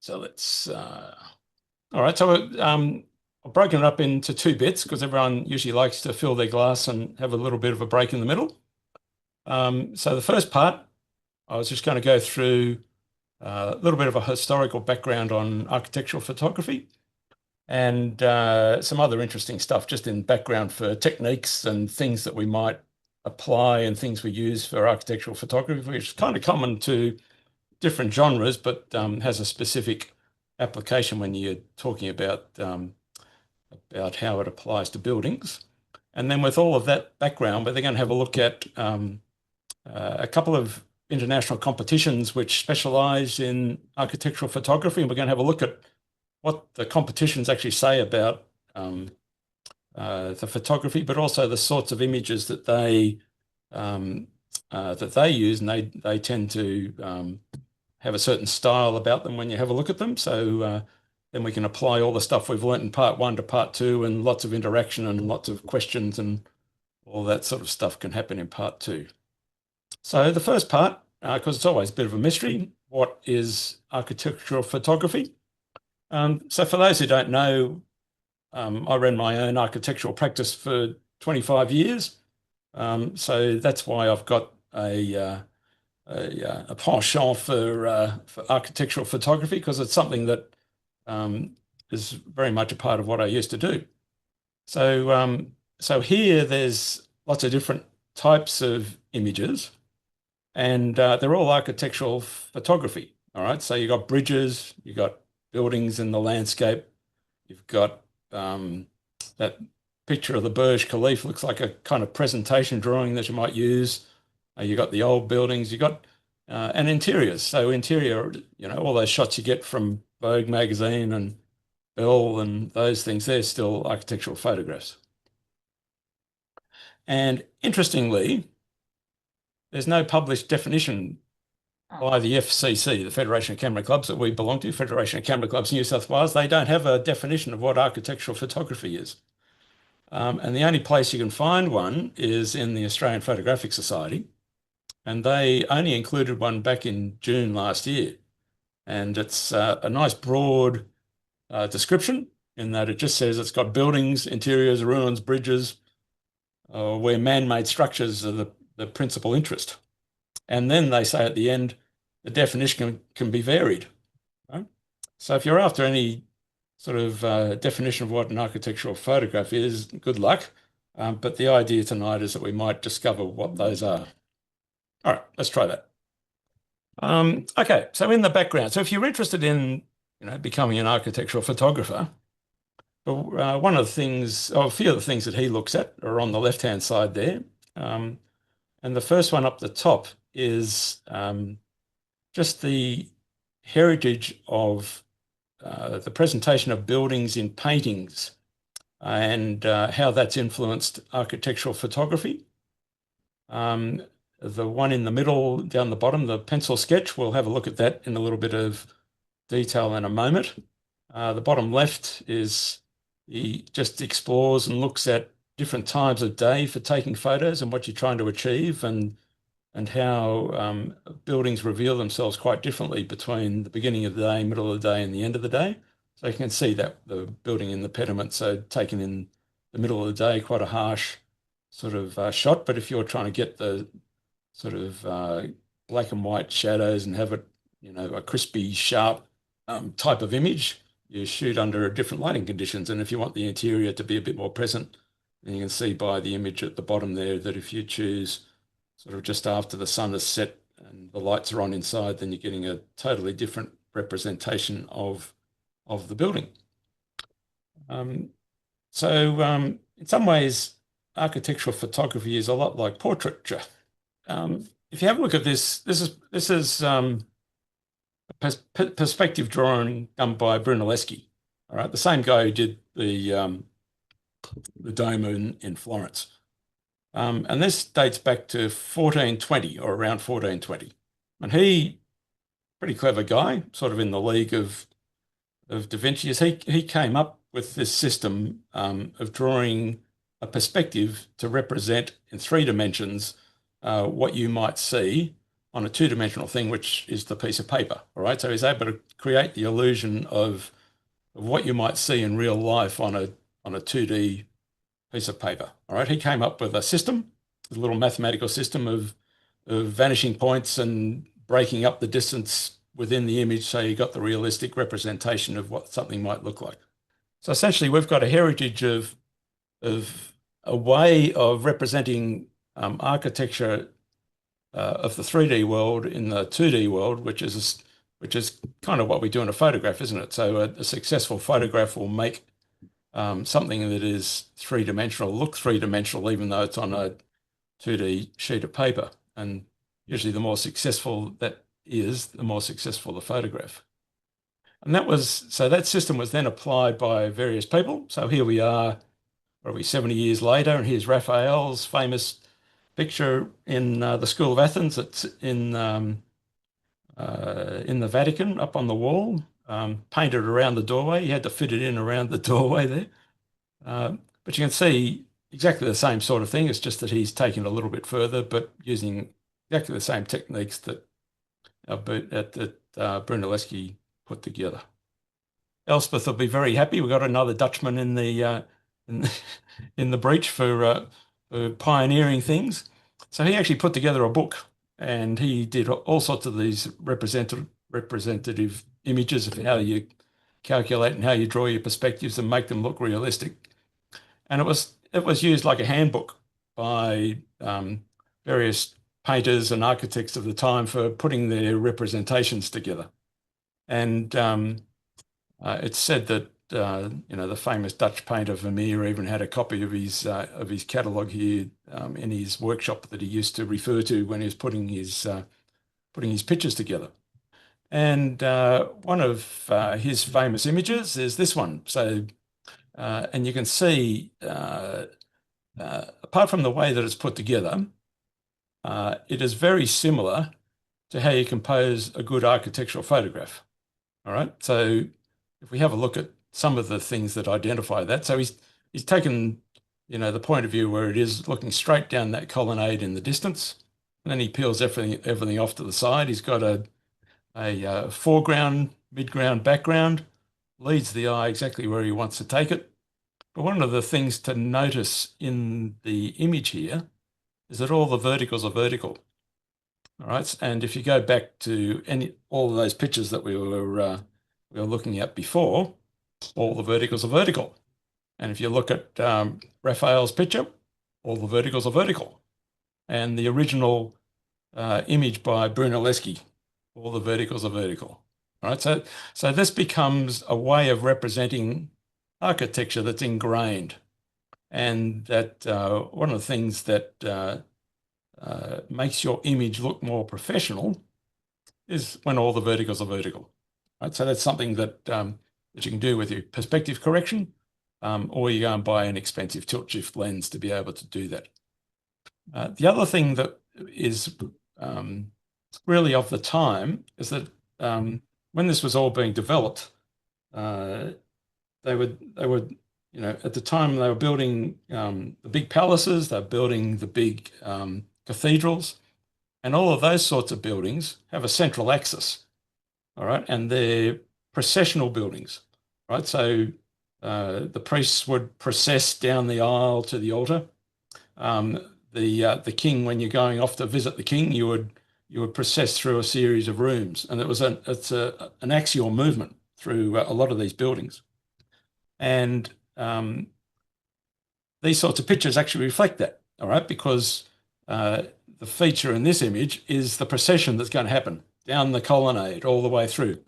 So let's, all right. So I've broken it up into two bits because everyone usually likes to fill their glass and have a little bit of a break in the middle. So the first part, I was just going to go through a little bit of a historical background on architectural photography and some other interesting stuff just in background for techniques and things that we might apply and things we use for architectural photography, which is kind of common to different genres, but has a specific application when you're talking about how it applies to buildings. And then with all of that background, we're going to have a look at a couple of international competitions which specialize in architectural photography, and we're going to have a look at what the competitions actually say about the photography, but also the sorts of images that they use, and they tend to have a certain style about them when you have a look at them. So then we can apply all the stuff we've learnt in part one to part two, and lots of interaction and lots of questions and all that sort of stuff can happen in part two. So the first part, because it's always a bit of a mystery, what is architectural photography? So for those who don't know, I ran my own architectural practice for 25 years. So that's why I've got a penchant for architectural photography, because it's something that is very much a part of what I used to do. So here there's lots of different types of images, and they're all architectural photography. All right, so you've got bridges, you've got buildings in the landscape, you've got that picture of the Burj Khalifa, looks like a kind of presentation drawing that you might use. You've got the old buildings, you've got and interiors. So interior, all those shots you get from Vogue magazine and Elle and those things, they're still architectural photographs. And interestingly, there's no published definition by the FCC, the Federation of Camera Clubs that we belong to, Federation of Camera Clubs New South Wales. They don't have a definition of what architectural photography is. And the only place you can find one is in the Australian Photographic Society. And they only included one back in June last year. And it's a nice broad description in that it just says it's got buildings, interiors, ruins, bridges, where man-made structures are the principal interest. And then they say at the end, the definition can be varied. Right? So if you're after any sort of definition of what an architectural photograph is, good luck. But the idea tonight is that we might discover what those are. All right, let's try that. Okay, so in the background, so if you're interested in becoming an architectural photographer, one of the things, or a few of the things that he looks at are on the left-hand side there. And the first one up the top is just the heritage of the presentation of buildings in paintings and how that's influenced architectural photography. The one in the middle down the bottom, the pencil sketch, we'll have a look at that in a little bit of detail in a moment. The bottom left is he just explores and looks at different times of day for taking photos and what you're trying to achieve, and how buildings reveal themselves quite differently between the beginning of the day, middle of the day, and the end of the day. So you can see that the building in the pediment, so taken in the middle of the day, quite a harsh sort of shot. But if you're trying to get the sort of black and white shadows and have it, a crispy, sharp type of image, you shoot under different lighting conditions. And if you want the interior to be a bit more present, then you can see by the image at the bottom there that if you choose sort of just after the sun has set and the lights are on inside, then you're getting a totally different representation of the building. So in some ways, architectural photography is a lot like portraiture. If you have a look at this is a perspective drawing done by Brunelleschi. All right, the same guy who did the dome in Florence. And this dates back to 1420 or around 1420. And he, pretty clever guy, sort of in the league of Da Vinci's, he came up with this system of drawing a perspective to represent in 3 dimensions what you might see on a two-dimensional thing, which is the piece of paper. All right, so he's able to create the illusion of what you might see in real life on a 2D piece of paper. All right, he came up with a system, a little mathematical system of vanishing points and breaking up the distance within the image, so you got the realistic representation of what something might look like. So essentially, we've got a heritage of a way of representing architecture of the 3D world in the 2D world, which is kind of what we do in a photograph, isn't it? So a successful photograph will make something that is three-dimensional look three-dimensional, even though it's on a 2D sheet of paper. And usually the more successful that is, the more successful the photograph. And that system was then applied by various people. So here we are, probably 70 years later, and here's Raphael's famous picture in the School of Athens. It's in the Vatican, up on the wall, painted around the doorway. You had to fit it in around the doorway there. But you can see exactly the same sort of thing. It's just that he's taken it a little bit further, but using exactly the same techniques that Brunelleschi put together. Elspeth will be very happy. We've got another Dutchman in the breach for pioneering things. So he actually put together a book, and he did all sorts of these representative images of how you calculate and how you draw your perspectives and make them look realistic. And it was used like a handbook by various painters and architects of the time for putting their representations together. And it's said that the famous Dutch painter Vermeer even had a copy of his catalogue here in his workshop that he used to refer to when he was putting his pictures together. And one of his famous images is this one. So, and you can see, apart from the way that it's put together, it is very similar to how you compose a good architectural photograph. All right. So if we have a look at some of the things that identify that, so he's taken, the point of view where it is looking straight down that colonnade in the distance, and then he peels everything off to the side. He's got a foreground, midground, background, leads the eye exactly where he wants to take it. But one of the things to notice in the image here is that all the verticals are vertical. All right, and if you go back to all of those pictures that we were looking at before, all the verticals are vertical. And if you look at Raphael's picture, all the verticals are vertical. And the original image by Brunelleschi, all the verticals are vertical. All right, so this becomes a way of representing architecture that's ingrained, and that one of the things that makes your image look more professional is when all the verticals are vertical. Right, so that's something that you can do with your perspective correction, or you go and buy an expensive tilt shift lens to be able to do that. The other thing that is really of the time is that when this was all being developed, they would at the time they were building the big palaces, they're building the big cathedrals, and all of those sorts of buildings have a central axis, all right, and they're processional buildings, right? So the priests would process down the aisle to the altar. The king, when you're going off to visit the king, you would process through a series of rooms, and it's an axial movement through a lot of these buildings, and these sorts of pictures actually reflect that, all right, because the feature in this image is the procession that's going to happen down the colonnade all the way through.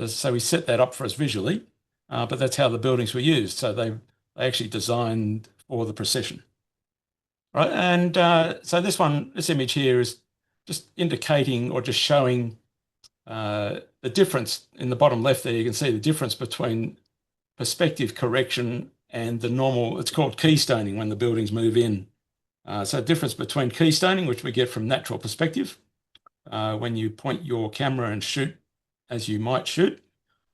So we set that up for us visually, but that's how the buildings were used. So they actually designed for the procession, right? And so this image here is just indicating or just showing the difference in the bottom left there. You can see the difference between perspective correction and the normal, it's called keystoning when the buildings move in. So difference between keystoning, which we get from natural perspective, when you point your camera and shoot as you might shoot,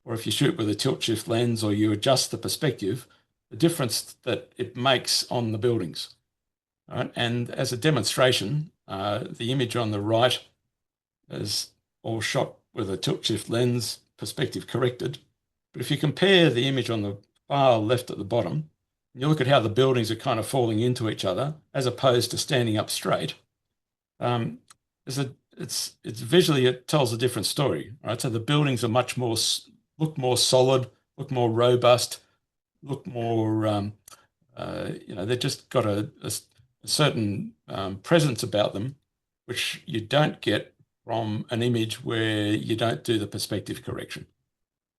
or if you shoot with a tilt shift lens or you adjust the perspective, the difference that it makes on the buildings. All right? And as a demonstration, the image on the right as all shot with a tilt shift lens, perspective corrected. But if you compare the image on the far left at the bottom, you look at how the buildings are kind of falling into each other as opposed to standing up straight. It's visually, it tells a different story, right? So the buildings are look more solid, look more robust, look more, they've just got a certain presence about them, which you don't get from an image where you don't do the perspective correction.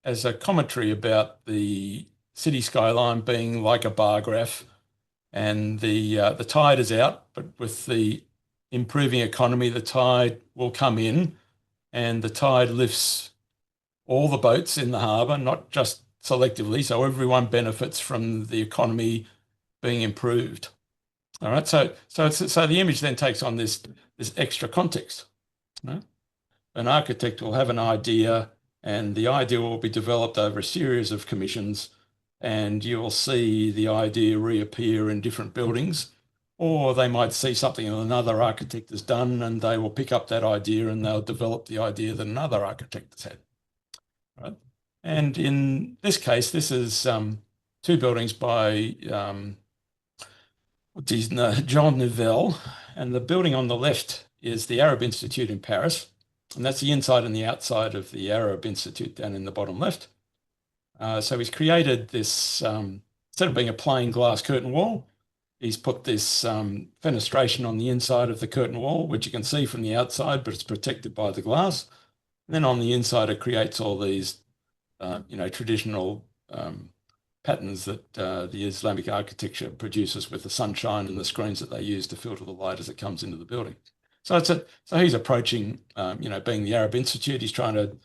As a commentary about the city skyline being like a bar graph, and the tide is out, but with the improving economy, the tide will come in, and the tide lifts all the boats in the harbour, not just selectively. So everyone benefits from the economy being improved. All right. So the image then takes on this extra context. Right? An architect will have an idea, and the idea will be developed over a series of commissions, and you will see the idea reappear in different buildings, or they might see something that another architect has done, and they will pick up that idea and they'll develop the idea that another architect has had. Right? And in this case, this is two buildings by Jean Nouvel, and the building on the left is the Arab Institute in Paris, and that's the inside and the outside of the Arab Institute down in the bottom left. So he's created this, instead of being a plain glass curtain wall, he's put this fenestration on the inside of the curtain wall, which you can see from the outside, but it's protected by the glass. And then on the inside, it creates all these, traditional patterns that the Islamic architecture produces with the sunshine and the screens that they use to filter the light as it comes into the building. So he's approaching, being the Arab Institute, he's trying to,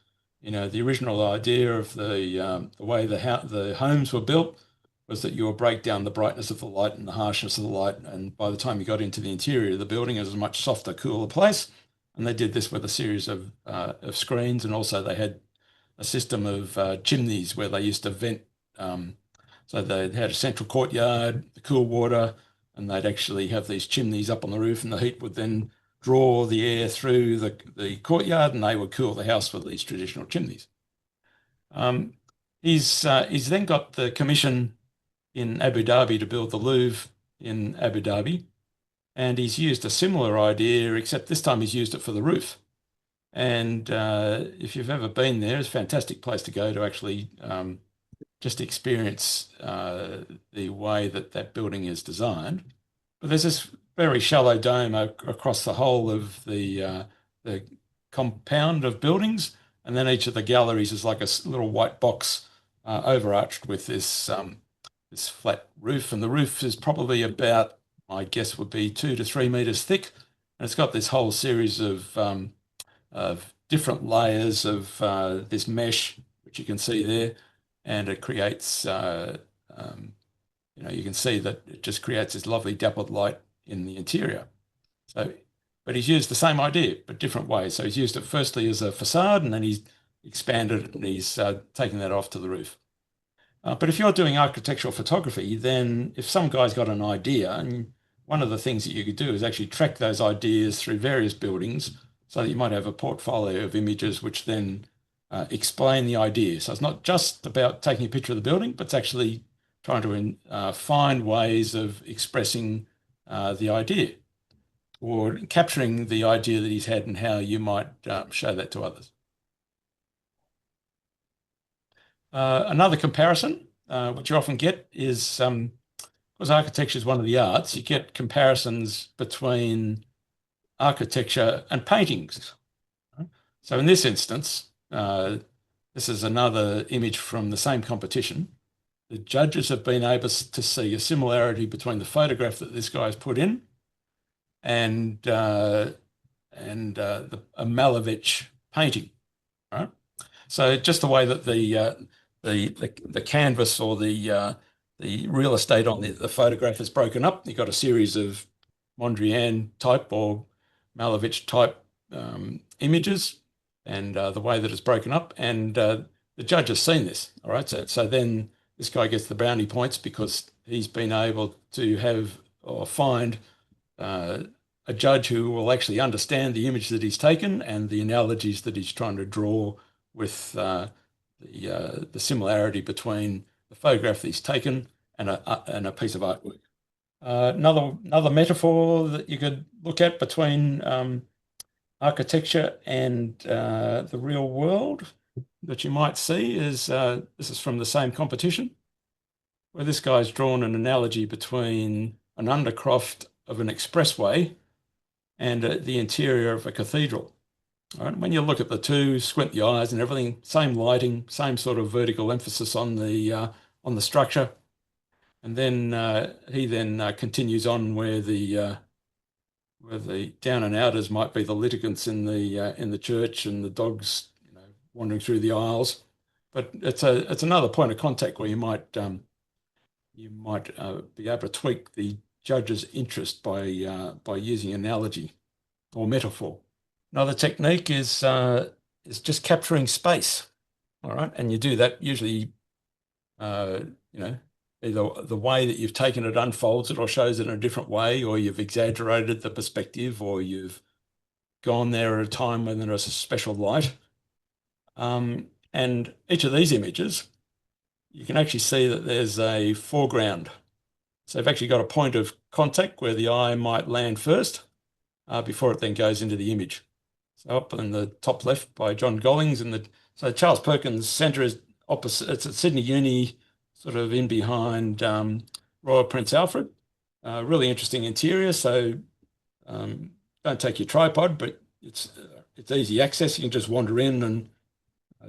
the original idea of the way the homes were built was that you would break down the brightness of the light and the harshness of the light, and by the time you got into the interior of the building, it was a much softer, cooler place. And they did this with a series of screens, and also they had a system of chimneys where they used to vent. So they had a central courtyard, the cool water, and they'd actually have these chimneys up on the roof, and the heat would then draw the air through the courtyard, and they would cool the house with these traditional chimneys. He's then got the commission in Abu Dhabi to build the Louvre in Abu Dhabi, and he's used a similar idea, except this time he's used it for the roof. And if you've ever been there, it's a fantastic place to go to actually just experience the way that building is designed. But there's this very shallow dome across the whole of the compound of buildings, and then each of the galleries is like a little white box overarched with this flat roof, and the roof is probably about, my guess would be 2 to 3 meters thick, and it's got this whole series of different layers of this mesh, which you can see there, and it creates, you can see that it just creates this lovely dappled light in the interior. So, but he's used the same idea, but different ways. So he's used it firstly as a facade, and then he's expanded it, and he's taken that off to the roof. But if you're doing architectural photography, then if some guy's got an idea, and one of the things that you could do is actually track those ideas through various buildings, so that you might have a portfolio of images which then explain the idea. So it's not just about taking a picture of the building, but it's actually trying to find ways of expressing the idea, or capturing the idea that he's had and how you might show that to others. Another comparison, which you often get, is because architecture is one of the arts, you get comparisons between architecture and paintings. So in this instance, this is another image from the same competition. The judges have been able to see a similarity between the photograph that this guy's put in and a Malevich painting. Right? So just the way that the canvas or the real estate on the photograph is broken up, you've got a series of Mondrian type or Malevich type images, and the way that it's broken up, and the judge has seen this. All right, so then this guy gets the brownie points because he's been able to have or find a a judge who will actually understand the image that he's taken and the analogies that he's trying to draw with the similarity between the photograph that he's taken and a piece of artwork. Another metaphor that you could look at between architecture and the real world that you might see is this is from the same competition, where this guy's drawn an analogy between an undercroft of an expressway and the interior of a cathedral. All right, when you look at the two, squint the eyes and everything, same lighting, same sort of vertical emphasis on the structure, and then he then continues on where the down and outers might be the litigants in the church and the dogs, wandering through the aisles. But it's another point of contact where you might be able to tweak the judge's interest by using analogy or metaphor. Another technique is just capturing space. All right, and you do that usually, either the way that you've taken it unfolds it or shows it in a different way, or you've exaggerated the perspective, or you've gone there at a time when there is a special light. And each of these images, you can actually see that there's a foreground. So you've actually got a point of contact where the eye might land first before it then goes into the image. So up in the top left by John Gollings, so Charles Perkins Centre is opposite. It's at Sydney Uni, sort of in behind Royal Prince Alfred. Really interesting interior. So don't take your tripod, but it's easy access. You can just wander in and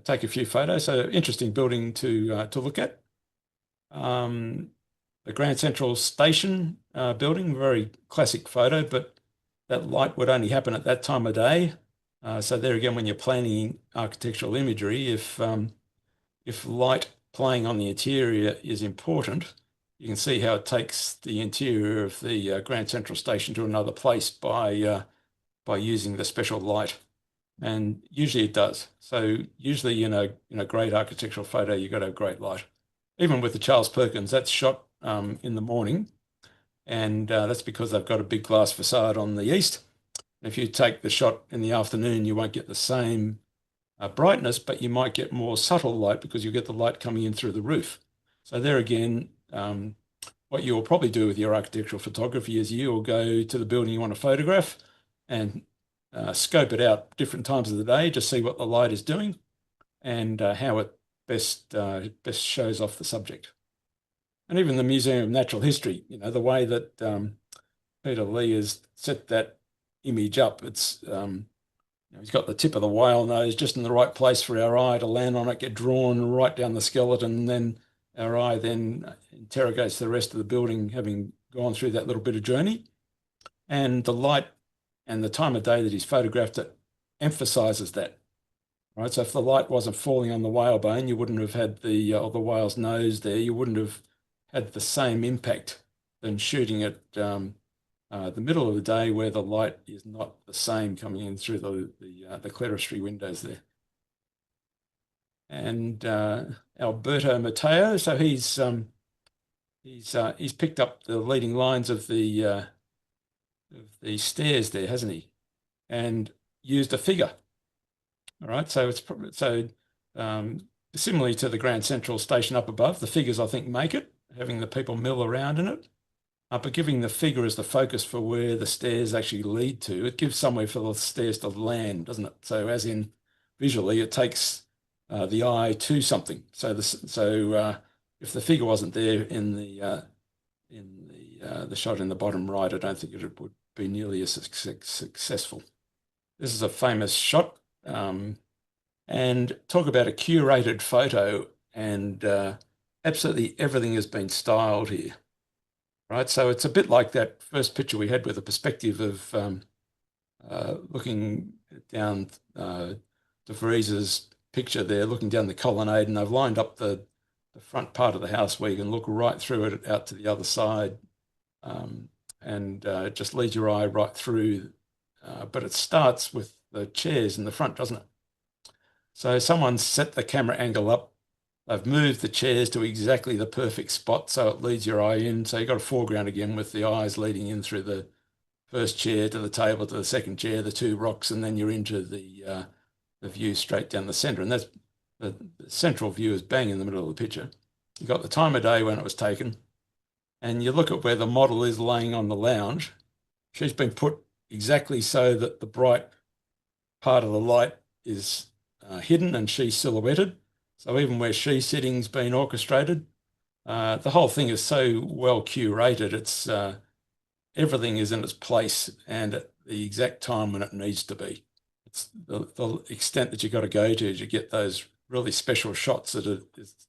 take a few photos. So interesting building to look at. The Grand Central Station building, very classic photo, but that light would only happen at that time of day. So there again, when you're planning architectural imagery, if light playing on the interior is important, you can see how it takes the interior of the Grand Central Station to another place by using the special light. And usually it does. So usually in a great architectural photo, you've got to have great light. Even with the Charles Perkins, that's shot in the morning, and that's because they've got a big glass facade on the east. If you take the shot in the afternoon, you won't get the same brightness, but you might get more subtle light because you get the light coming in through the roof. So there again, what you'll probably do with your architectural photography is you'll go to the building you want to photograph and scope it out different times of the day, just see what the light is doing and how it best shows off the subject. And even the Museum of Natural History, the way that Peter Lee has set that image up, it's he's got the tip of the whale nose just in the right place for our eye to land on it, get drawn right down the skeleton, and then our eye then interrogates the rest of the building, having gone through that little bit of journey. And the light and the time of day that he's photographed it emphasizes that. Right, so if the light wasn't falling on the whalebone, you wouldn't have had the whale's nose there. You wouldn't have had the same impact than shooting at the middle of the day where the light is not the same coming in through the clerestory windows there. And Alberto Matteo, so he's picked up the leading lines of the stairs there, hasn't he? And used a figure. All right, so it's similarly to the Grand Central Station up above. The figures, I think, make it, having the people mill around in it. But giving the figure as the focus for where the stairs actually lead to, it gives somewhere for the stairs to land, doesn't it? So as in visually, it takes the eye to something. So if the figure wasn't there in the shot in the bottom right, I don't think it would be nearly as successful. This is a famous shot. And talk about a curated photo, and absolutely everything has been styled here, right? So it's a bit like that first picture we had with the perspective of looking down De Vries's picture there, looking down the colonnade, and they've lined up the front part of the house where you can look right through it out to the other side, and it just leads your eye right through. But it starts with the chairs in the front, doesn't it? So someone's set the camera angle up. They've moved the chairs to exactly the perfect spot so it leads your eye in. So you've got a foreground again with the eyes leading in through the first chair to the table to the second chair, the two rocks, and then you're into the view straight down the centre. And that's the central view is bang in the middle of the picture. You've got the time of day when it was taken, and you look at where the model is laying on the lounge. She's been put exactly so that the bright part of the light is hidden and she's silhouetted. So even where she's sitting's been orchestrated. The whole thing is so well curated. It's everything is in its place and at the exact time when it needs to be. It's the extent that you've got to go to get those really special shots that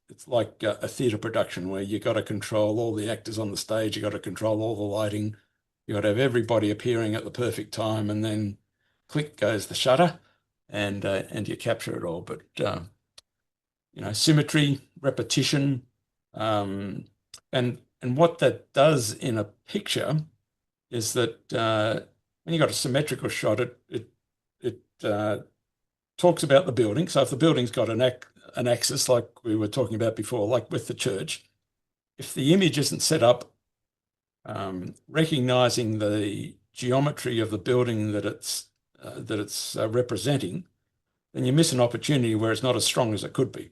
it's like a theatre production where you've got to control all the actors on the stage, you've got to control all the lighting, you've got to have everybody appearing at the perfect time, and then click goes the shutter and you capture it all. But, symmetry, repetition, and what that does in a picture is that when you've got a symmetrical shot, it talks about the building. So if the building's got an axis like we were talking about before, like with the church, if the image isn't set up recognising the geometry of the building that it's representing, then you miss an opportunity where it's not as strong as it could be.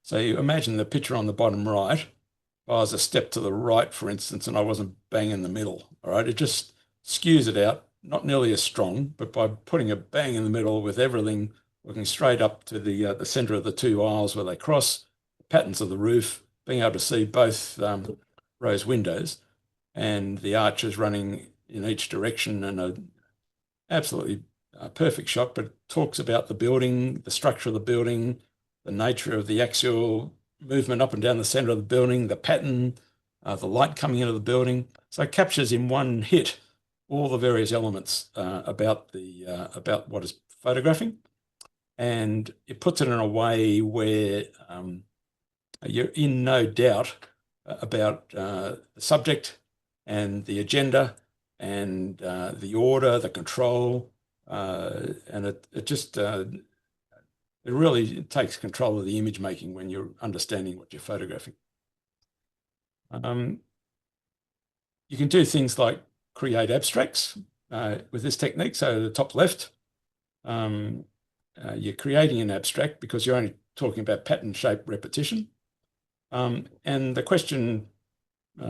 So you imagine the picture on the bottom right. If I was a step to the right, for instance, and I wasn't bang in the middle, all right, it just skews it out, not nearly as strong, but by putting a bang in the middle with everything looking straight up to the centre of the two aisles where they cross, the patterns of the roof, being able to see both rows windows and the arches running in each direction, and an absolutely perfect shot, but it talks about the building, the structure of the building, the nature of the axial movement up and down the centre of the building, the pattern, the light coming into the building. So it captures in one hit all the various elements about what is photographing, and it puts it in a way where you're in no doubt about the subject and the agenda and the order, the control, and it really takes control of the image making when you're understanding what you're photographing. You can do things like create abstracts with this technique. So the top left, you're creating an abstract because you're only talking about pattern, shape, repetition. And the question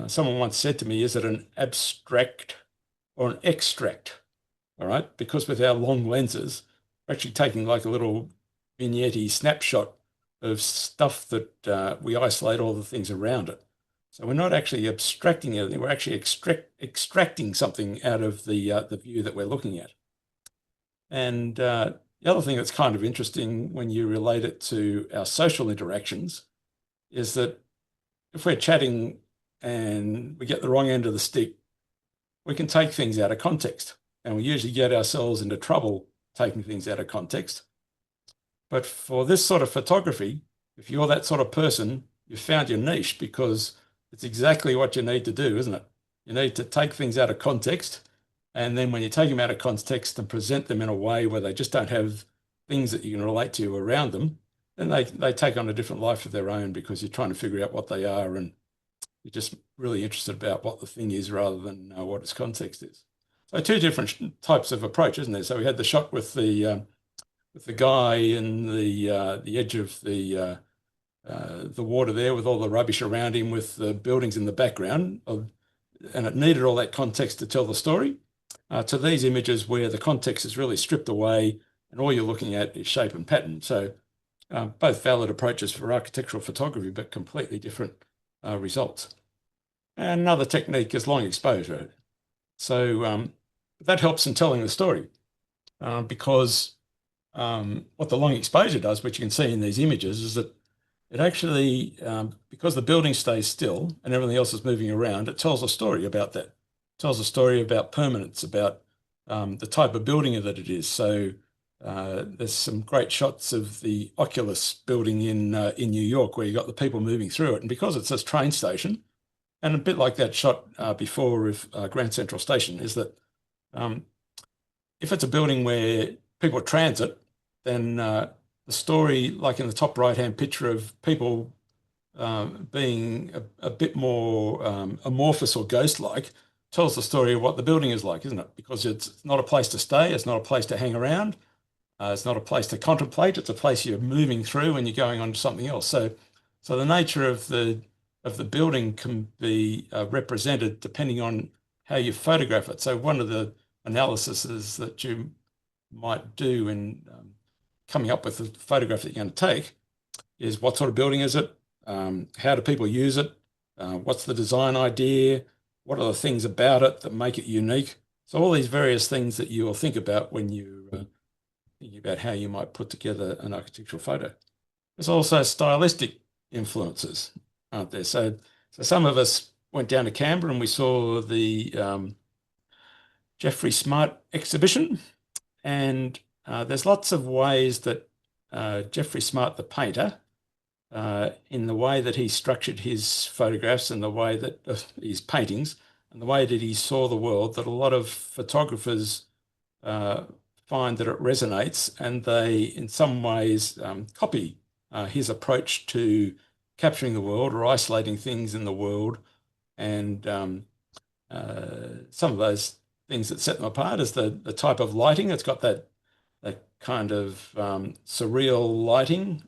someone once said to me, is it an abstract or an extract? All right, because with our long lenses, we're actually taking like a little vignette snapshot of stuff that we isolate all the things around it. So we're not actually abstracting anything, we're actually extracting something out of the view that we're looking at. And the other thing that's kind of interesting when you relate it to our social interactions is that if we're chatting and we get the wrong end of the stick, we can take things out of context, and we usually get ourselves into trouble taking things out of context. But for this sort of photography, if you're that sort of person, you've found your niche, because it's exactly what you need to do, isn't it? You need to take things out of context, and then when you take them out of context and present them in a way where they just don't have things that you can relate to around them, then they take on a different life of their own, because you're trying to figure out what they are and you're just really interested about what the thing is rather than what its context is. So two different types of approach, isn't there? So we had the shot with the guy in the edge of the water there with all the rubbish around him, with the buildings in the background, and it needed all that context to tell the story, to these images where the context is really stripped away and all you're looking at is shape and pattern. So both valid approaches for architectural photography, but completely different results. And another technique is long exposure. So that helps in telling the story, because what the long exposure does, which you can see in these images, is that it actually, because the building stays still and everything else is moving around, it tells a story about that. It tells a story about permanence, about the type of building that it is. So there's some great shots of the Oculus building in New York where you've got the people moving through it. And because it's this train station, and a bit like that shot before of Grand Central Station, is that if it's a building where people transit, then the story, like in the top right-hand picture of people being a bit more amorphous or ghost-like, tells the story of what the building is like, isn't it? Because it's not a place to stay, it's not a place to hang around, it's not a place to contemplate. It's a place you're moving through and you're going on to something else. So the nature of the building can be represented depending on how you photograph it. So one of the analyses that you might do in coming up with the photograph that you're going to take is what sort of building is it? How do people use it? What's the design idea? What are the things about it that make it unique? So all these various things that you will think about when you thinking about how you might put together an architectural photo. There's also stylistic influences, aren't there? So some of us went down to Canberra and we saw the Jeffrey Smart exhibition, and there's lots of ways that Jeffrey Smart, the painter, in the way that he structured his photographs and the way that his paintings and the way that he saw the world, that a lot of photographers find that it resonates, and they in some ways copy his approach to capturing the world or isolating things in the world. And some of those things that set them apart is the type of lighting. It's got that kind of surreal lighting,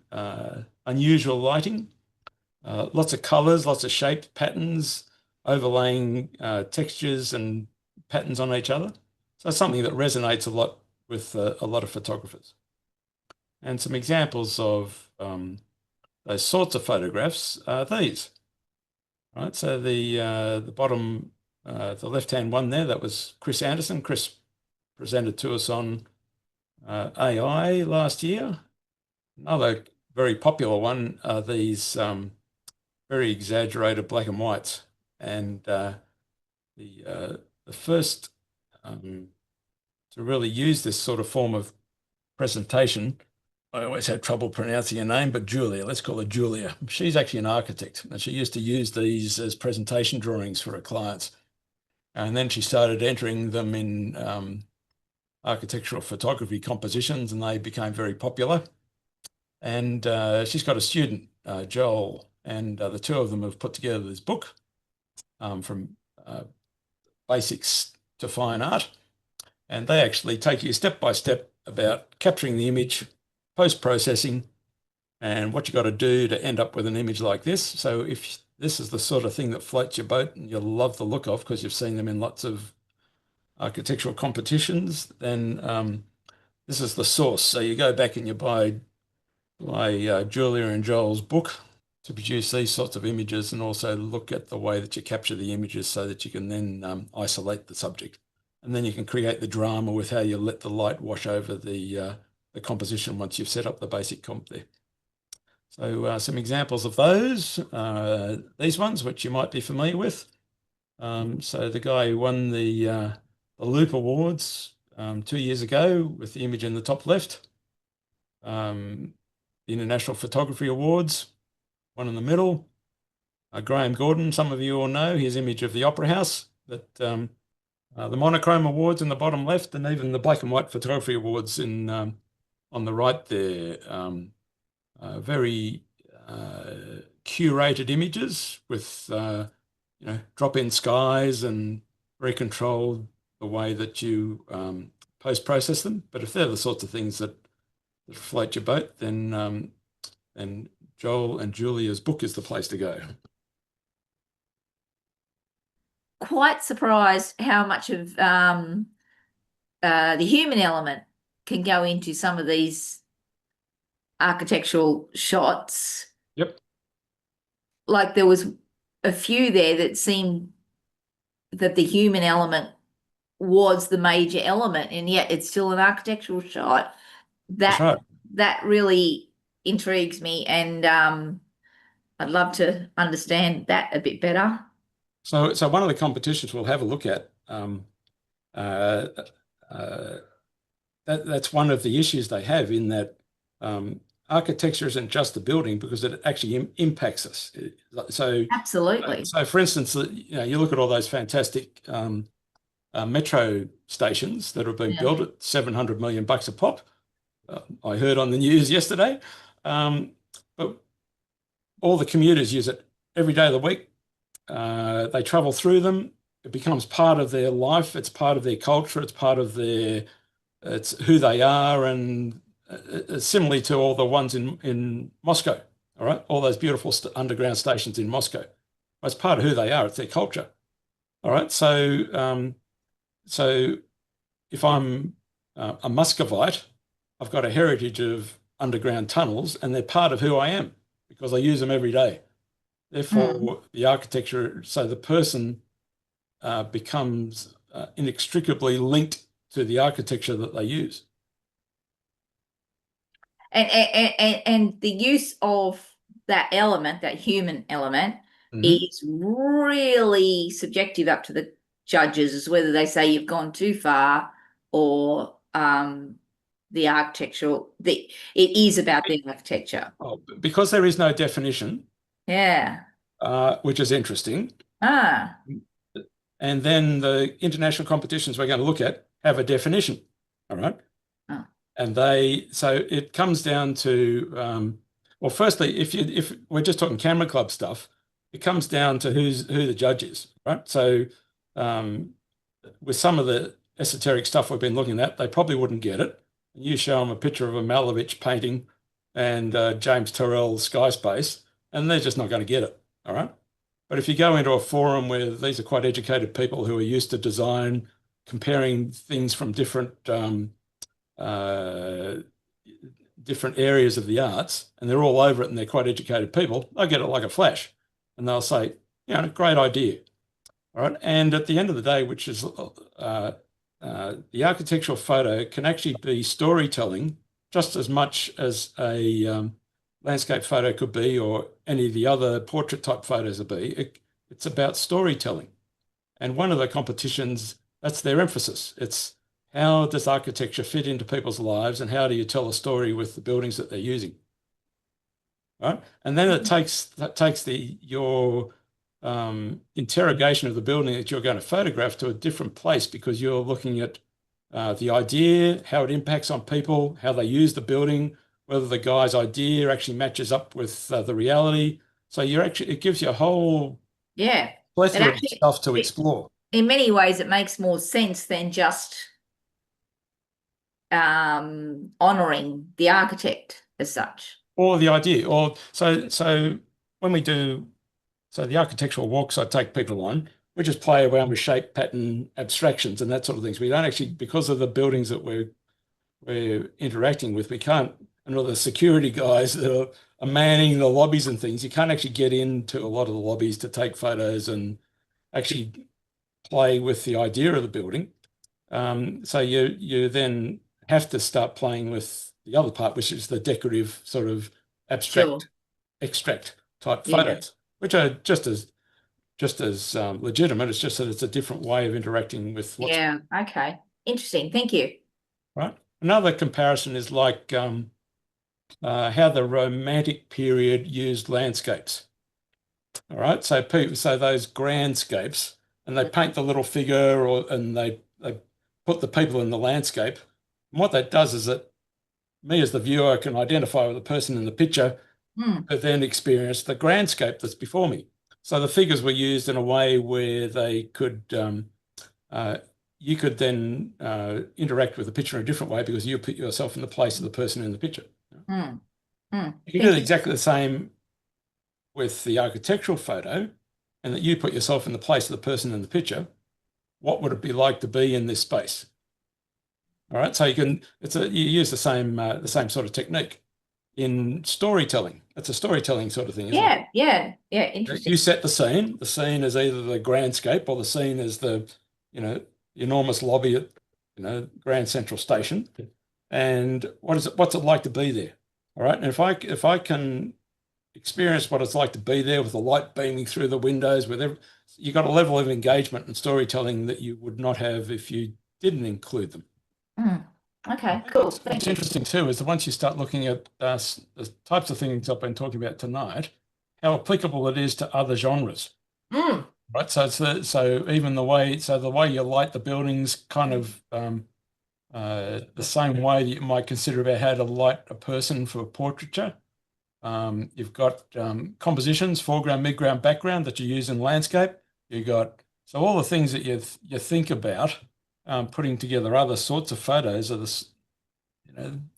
unusual lighting, lots of colors, lots of shapes, patterns, overlaying textures and patterns on each other. So it's something that resonates a lot with a lot of photographers. And some examples of those sorts of photographs are these. Right, so the bottom, the left-hand one there, that was Chris Anderson. Chris presented to us on AI last year. Another very popular one are these very exaggerated black and whites. And the first to really use this sort of form of presentation, I always had trouble pronouncing her name, but Julia, let's call her Julia. She's actually an architect, and she used to use these as presentation drawings for her clients. And then she started entering them in architectural photography compositions, and they became very popular. And she's got a student, Joel, and the two of them have put together this book, from basics to fine art. And they actually take you step by step about capturing the image, post-processing, and what you got to do to end up with an image like this. So if this is the sort of thing that floats your boat and you'll love the look of because you've seen them in lots of architectural competitions, then this is the source. So you go back and you buy Julia and Joel's book to produce these sorts of images, and also look at the way that you capture the images so that you can then isolate the subject. And then you can create the drama with how you let the light wash over the composition once you've set up the basic comp there. So some examples of those, these ones, which you might be familiar with. So the guy who won the Loop Awards 2 years ago with the image in the top left, the International Photography Awards, one in the middle. Graham Gordon, some of you all know his image of the Opera House, that the Monochrome Awards in the bottom left, and even the Black and White Photography Awards in on the right there. Very curated images with drop-in skies and very controlled the way that you post-process them. But if they're the sorts of things that float your boat, then Joel and Julia's book is the place to go. Quite surprised how much of the human element can go into some of these architectural shots. Yep. Like there was a few there that seemed that the human element was the major element, and yet it's still an architectural shot. That's right. That really intrigues me, and I'd love to understand that a bit better. So one of the competitions we'll have a look at, that's one of the issues they have, in that architecture isn't just the building, because it actually impacts us. So Absolutely. So for instance, you look at all those fantastic metro stations that have been built at $700 million a pop. I heard on the news yesterday, but all the commuters use it every day of the week. They travel through them. it becomes part of their life. It's part of their culture. It's part of it's who they are. And similarly to all the ones in Moscow, all right? All those beautiful underground stations in Moscow. It's part of who they are. It's their culture. All right. So if I'm a Muscovite, I've got a heritage of underground tunnels, and they're part of who I am because I use them every day. Therefore, the architecture, so the person becomes inextricably linked to the architecture that they use. And the use of that element, that human element, is really subjective up to the judges as whether they say you've gone too far or the architectural. It is about the architecture. Oh, because there is no definition. Yeah. Which is interesting. Ah. And then the international competitions we're going to look at have a definition. All right. Oh. And so it comes down to, well, firstly, if we're just talking camera club stuff, it comes down to who the judge is, right? So with some of the esoteric stuff we've been looking at, they probably wouldn't get it. You show them a picture of a Malevich painting and James Turrell Sky Space, and they're just not going to get it, all right? But if you go into a forum where these are quite educated people who are used to design, comparing things from different areas of the arts, and they're all over it and they're quite educated people, they'll get it like a flash. And they'll say, great idea. All right. And at the end of the day, which is the architectural photo can actually be storytelling just as much as a landscape photo could be, or any of the other portrait type photos would be. It's about storytelling. And one of the competitions, that's their emphasis. It's how does architecture fit into people's lives, and how do you tell a story with the buildings that they're using? Right? And then it takes your interrogation of the building that you're going to photograph to a different place, because you're looking at the idea, how it impacts on people, how they use the building, whether the guy's idea actually matches up with the reality. So it gives you a whole plethora of stuff to explore. In many ways, it makes more sense than just honouring the architect as such. Or the idea, so when we do, the architectural walks I take people on, we just play around with shape, pattern, abstractions, and that sort of things. We don't actually, because of the buildings that we're interacting with, we can't, and all the security guys that are manning the lobbies and things, you can't actually get into a lot of the lobbies to take photos and actually play with the idea of the building. So you then have to start playing with the other part, which is the decorative sort of abstract extract type photos, which are just as legitimate. It's just that it's a different way of interacting with what's okay. Interesting. Thank you. Right. Another comparison is like how the Romantic period used landscapes. All right. So those grandscapes, and they paint the little figure, and they put the people in the landscape. And what that does is that me as the viewer can identify with the person in the picture, but then experience the grandscape that's before me. So the figures were used in a way where they could, you could then interact with the picture in a different way, because you put yourself in the place of the person in the picture. You can do exactly the same with the architectural photo, and that you put yourself in the place of the person in the picture. What would it be like to be in this space? All right, so you use the same sort of technique in storytelling. It's a storytelling sort of thing, isn't it? Yeah. Interesting. You set the scene. The scene is either the grandscape, or the scene is the, enormous lobby at, Grand Central Station. And what's it like to be there? All right, and if I can experience what it's like to be there with the light beaming through the windows, you got a level of engagement and storytelling that you would not have if you didn't include them. Okay, cool. What's interesting too is that once you start looking at the types of things I've been talking about tonight, how applicable it is to other genres. Right. So even the way you light the buildings, kind of the same way that you might consider about how to light a person for portraiture. You've got compositions, foreground, midground, background, that you use in landscape. You've got So all the things that you think about putting together other sorts of photos are this,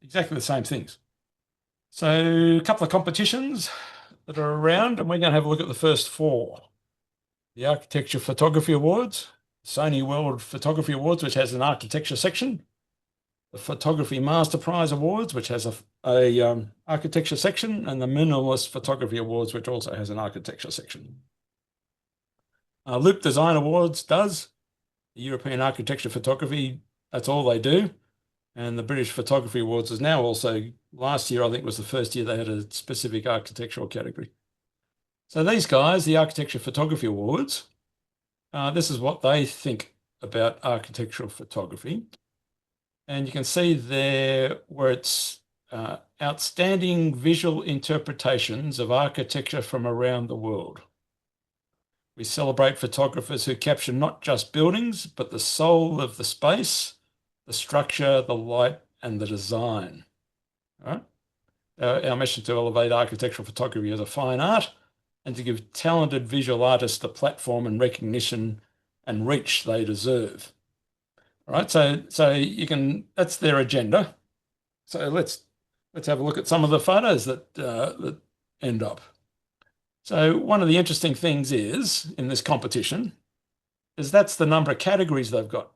exactly the same things. So a couple of competitions that are around, and we're going to have a look at the first four. The Architecture Photography Awards, Sony World Photography Awards, which has an architecture section, the Photography Master Prize Awards, which has a architecture section, and the Minimalist Photography Awards, which also has an architecture section. Loop Design Awards does. The European Architecture Photography, that's all they do. And the British Photography Awards is now also, last year I think was the first year they had a specific architectural category. So these guys, the Architecture Photography Awards, this is what they think about architectural photography. And you can see there where it's outstanding visual interpretations of architecture from around the world. We celebrate photographers who capture not just buildings, but the soul of the space, the structure, the light, and the design. All right? Our mission to elevate architectural photography as a fine art and to give talented visual artists the platform and recognition and reach they deserve. All right, so you can, that's their agenda. So let's have a look at some of the photos that end up. So one of the interesting things is in this competition is that's the number of categories they've got.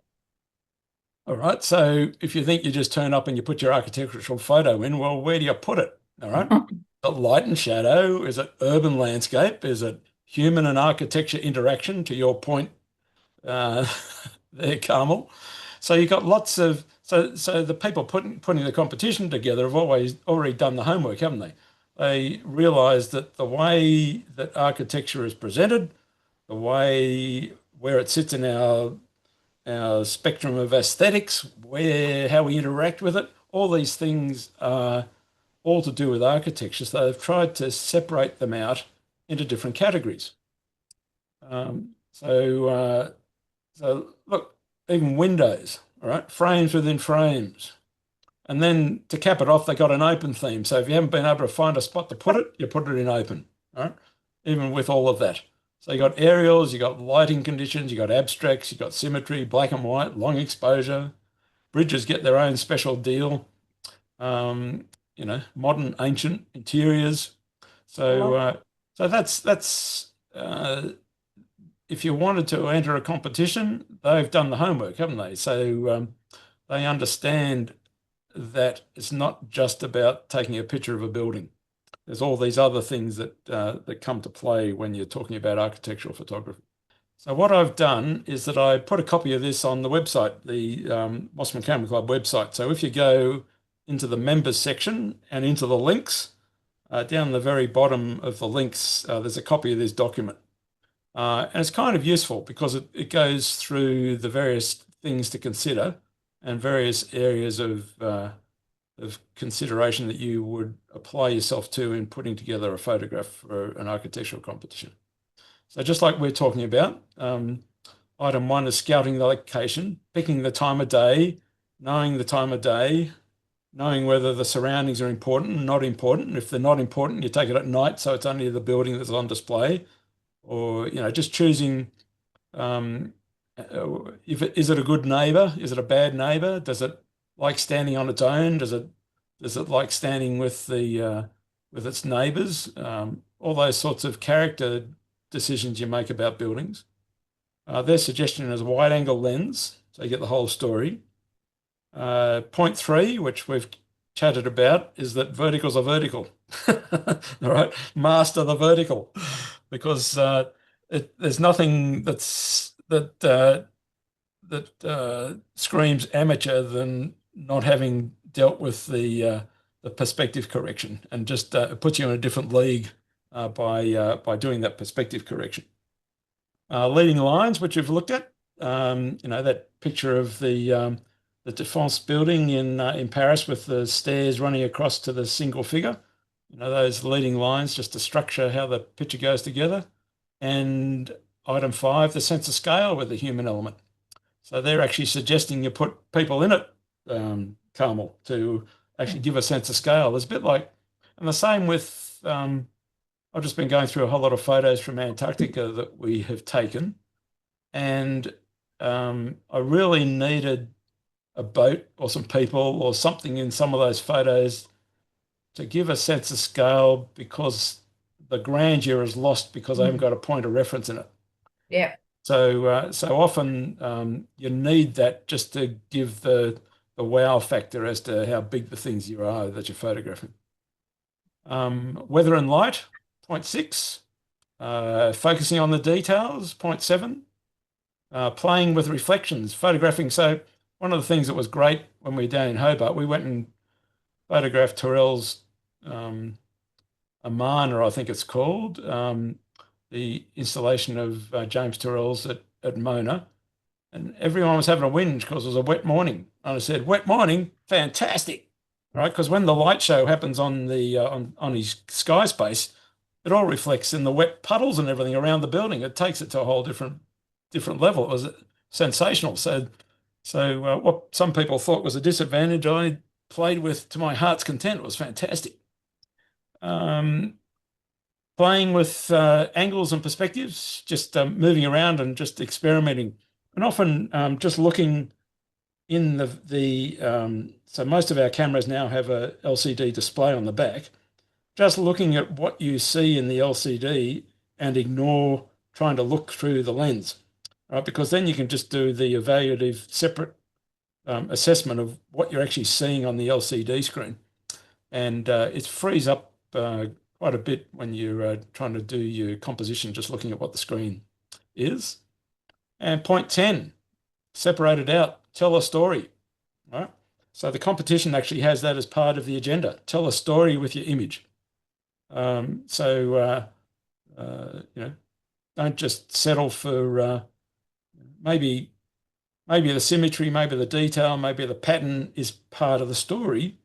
All right, so if you think you just turn up and you put your architectural photo in, well, where do you put it? All right, light and shadow, is it urban landscape? Is it human and architecture interaction, to your point there, Carmel? So you've got lots of, so the people putting the competition together have already done the homework, haven't they? They realise that the way that architecture is presented, the way where it sits in our spectrum of aesthetics, how we interact with it, all these things are all to do with architecture. So they've tried to separate them out into different categories. So look, even windows, all right, frames within frames. And then to cap it off, they got an open theme. So if you haven't been able to find a spot to put it, you put it in open, all right, even with all of that. So you got aerials, you got lighting conditions, you got abstracts, you got symmetry, black and white, long exposure. Bridges get their own special deal. Modern, ancient interiors. So that's if you wanted to enter a competition, they've done the homework, haven't they? So they understand that it's not just about taking a picture of a building. There's all these other things that come to play when you're talking about architectural photography. So what I've done is that I put a copy of this on the website, the Mosman Camera Club website. So if you go into the members section and into the links, down the very bottom of the links, there's a copy of this document. And it's kind of useful because it goes through the various things to consider and various areas of consideration that you would apply yourself to in putting together a photograph for an architectural competition. So just like we're talking about, item one is scouting the location, picking the time of day, knowing the time of day, knowing whether the surroundings are important and not important. And if they're not important, you take it at night, so it's only the building that's on display. Or, just choosing, is it a good neighbour? Is it a bad neighbour? Does it like standing on its own? Does it like standing with with its neighbours? All those sorts of character decisions you make about buildings. Their suggestion is a wide angle lens, so you get the whole story. Point three, which we've chatted about, is that verticals are vertical. All right, master the vertical, because there's nothing that screams amateur than not having dealt with the perspective correction, and just puts you in a different league by doing that perspective correction. Leading lines, which we've looked at, that picture of the Défense building in Paris with the stairs running across to the single figure. Those leading lines just to structure how the picture goes together. And item 5, the sense of scale with the human element. So they're actually suggesting you put people in it, Carmel, to actually give a sense of scale. There's a bit like, and the same with, I've just been going through a whole lot of photos from Antarctica that we have taken. and I really needed a boat or some people or something in some of those photos to give a sense of scale, because the grandeur is lost because I haven't got a point of reference in it. Yeah. So often you need that just to give the wow factor as to how big the things you are that you're photographing. Weather and light, 0.6. Focusing on the details, 0.7. Playing with reflections, photographing. So one of the things that was great when we were down in Hobart, we went and photographed Tyrrell's Amana, I think it's called, the installation of James Tyrrell's at Mona. And everyone was having a whinge because it was a wet morning. And I said, wet morning, fantastic, right? Because when the light show happens on the on his sky space, it all reflects in the wet puddles and everything around the building. It takes it to a whole different level. It was sensational. So what some people thought was a disadvantage, I played with to my heart's content. It was fantastic. Playing with angles and perspectives, just moving around and just experimenting, and often just looking in so most of our cameras now have a LCD display on the back. Just looking at what you see in the LCD and ignore trying to look through the lens, right? Because then you can just do the evaluative separate assessment of what you're actually seeing on the LCD screen. And it frees up quite a bit when you're trying to do your composition, just looking at what the screen is. And 0.10, separate it out, tell a story, right? So the competition actually has that as part of the agenda. Tell a story with your image. Don't just settle for maybe the symmetry, maybe the detail, maybe the pattern is part of the story.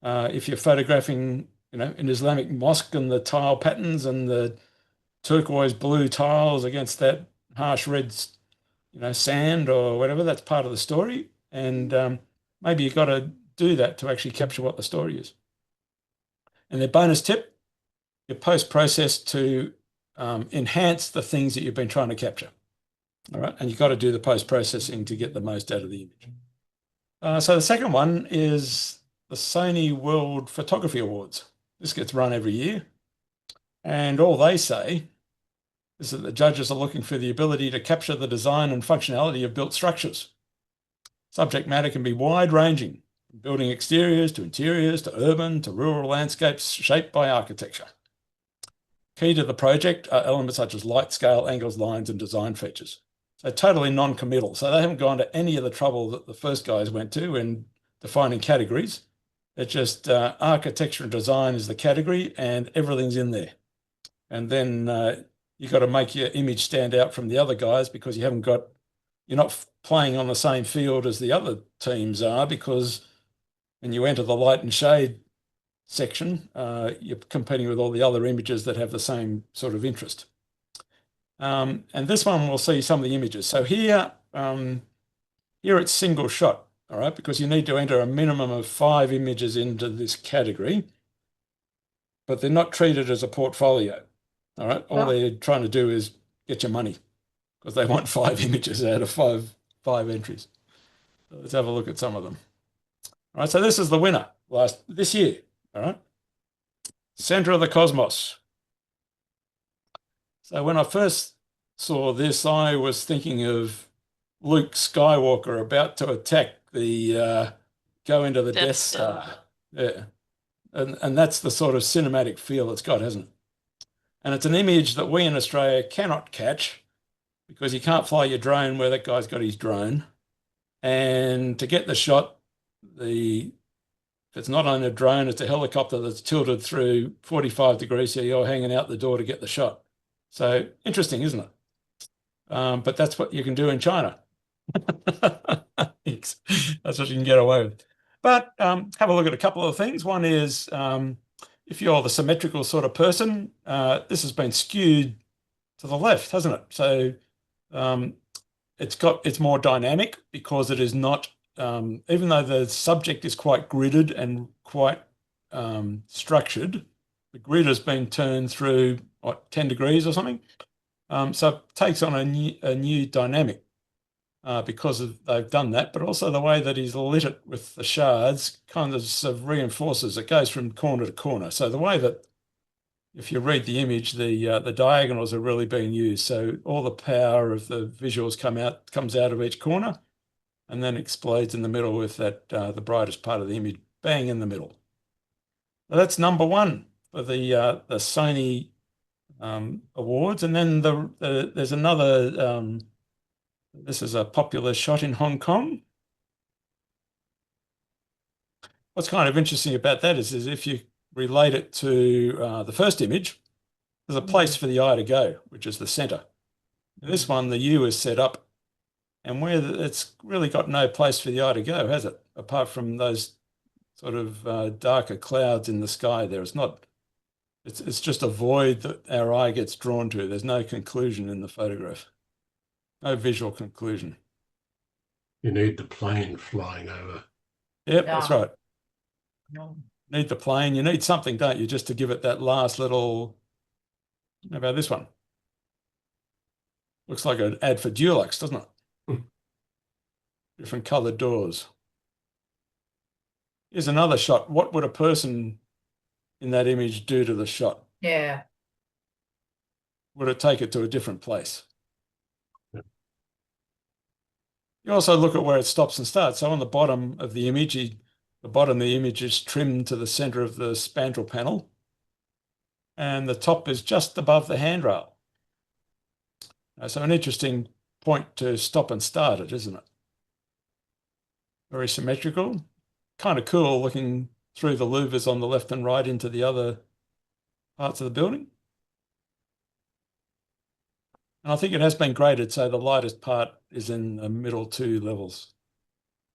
If you're photographing, an Islamic mosque and the tile patterns and the turquoise blue tiles against that harsh red, sand or whatever, that's part of the story. And maybe you've got to do that to actually capture what the story is. And the bonus tip, you post-process to enhance the things that you've been trying to capture. All right. And you've got to do the post-processing to get the most out of the image. So the second one is the Sony World Photography Awards. This gets run every year. And all they say is that the judges are looking for the ability to capture the design and functionality of built structures. Subject matter can be wide-ranging, from building exteriors to interiors to urban to rural landscapes shaped by architecture. Key to the project are elements such as light, scale, angles, lines, and design features. So totally non-committal. So they haven't gone to any of the trouble that the first guys went to in defining categories. It's just architecture and design is the category and everything's in there. And then you've got to make your image stand out from the other guys because you're not playing on the same field as the other teams are, because when you enter the light and shade section, you're competing with all the other images that have the same sort of interest. And this one we'll see some of the images. So here it's single shot, all right, because you need to enter a minimum of 5 images into this category, but they're not treated as a portfolio, all right? All they're trying to do is get your money because they want 5 images out of five entries. So let's have a look at some of them. All right, so this is the winner this year, all right? Center of the Cosmos. So when I first saw this, I was thinking of Luke Skywalker about to attack go into the Death Star. Yeah. And that's the sort of cinematic feel it's got, hasn't it? And it's an image that we in Australia cannot catch because you can't fly your drone where that guy's got his drone. And to get the shot, if it's not on a drone, it's a helicopter that's tilted through 45 degrees, so you're hanging out the door to get the shot. So interesting, isn't it? But that's what you can do in China. That's what you can get away with. But have a look at a couple of things. One is if you're the symmetrical sort of person, this has been skewed to the left, hasn't it? So it's more dynamic because it is not, even though the subject is quite gridded and quite structured, the grid has been turned through, 10 degrees or something. So it takes on a new dynamic because they've done that, but also the way that he's lit it with the shards kind of sort of reinforces it, goes from corner to corner. So the way that, if you read the image, the diagonals are really being used. So all the power of the visuals comes out of each corner, and then explodes in the middle with that the brightest part of the image bang in the middle. Now that's number one for the Sony awards, and then there's another. This is a popular shot in Hong Kong. What's kind of interesting about that is if you relate it to the first image, there's a place for the eye to go, which is the center. In this one, the U is set up, and where it's really got no place for the eye to go, has it? Apart from those sort of darker clouds in the sky there. It's just a void that our eye gets drawn to. There's no conclusion in the photograph. No visual conclusion. You need the plane flying over. Yep, that's right. No. Need the plane. You need something, don't you, just to give it that last little. How about this one? Looks like an ad for Dulux, doesn't it? Different coloured doors. Here's another shot. What would a person in that image do to the shot? Yeah. Would it take it to a different place? You also look at where it stops and starts. So on the bottom of the image, the bottom of the image is trimmed to the center of the spandrel panel, and the top is just above the handrail. So an interesting point to stop and start it, isn't it? Very symmetrical. Kind of cool looking through the louvers on the left and right into the other parts of the building. And I think it has been graded, so the lightest part is in the middle two levels.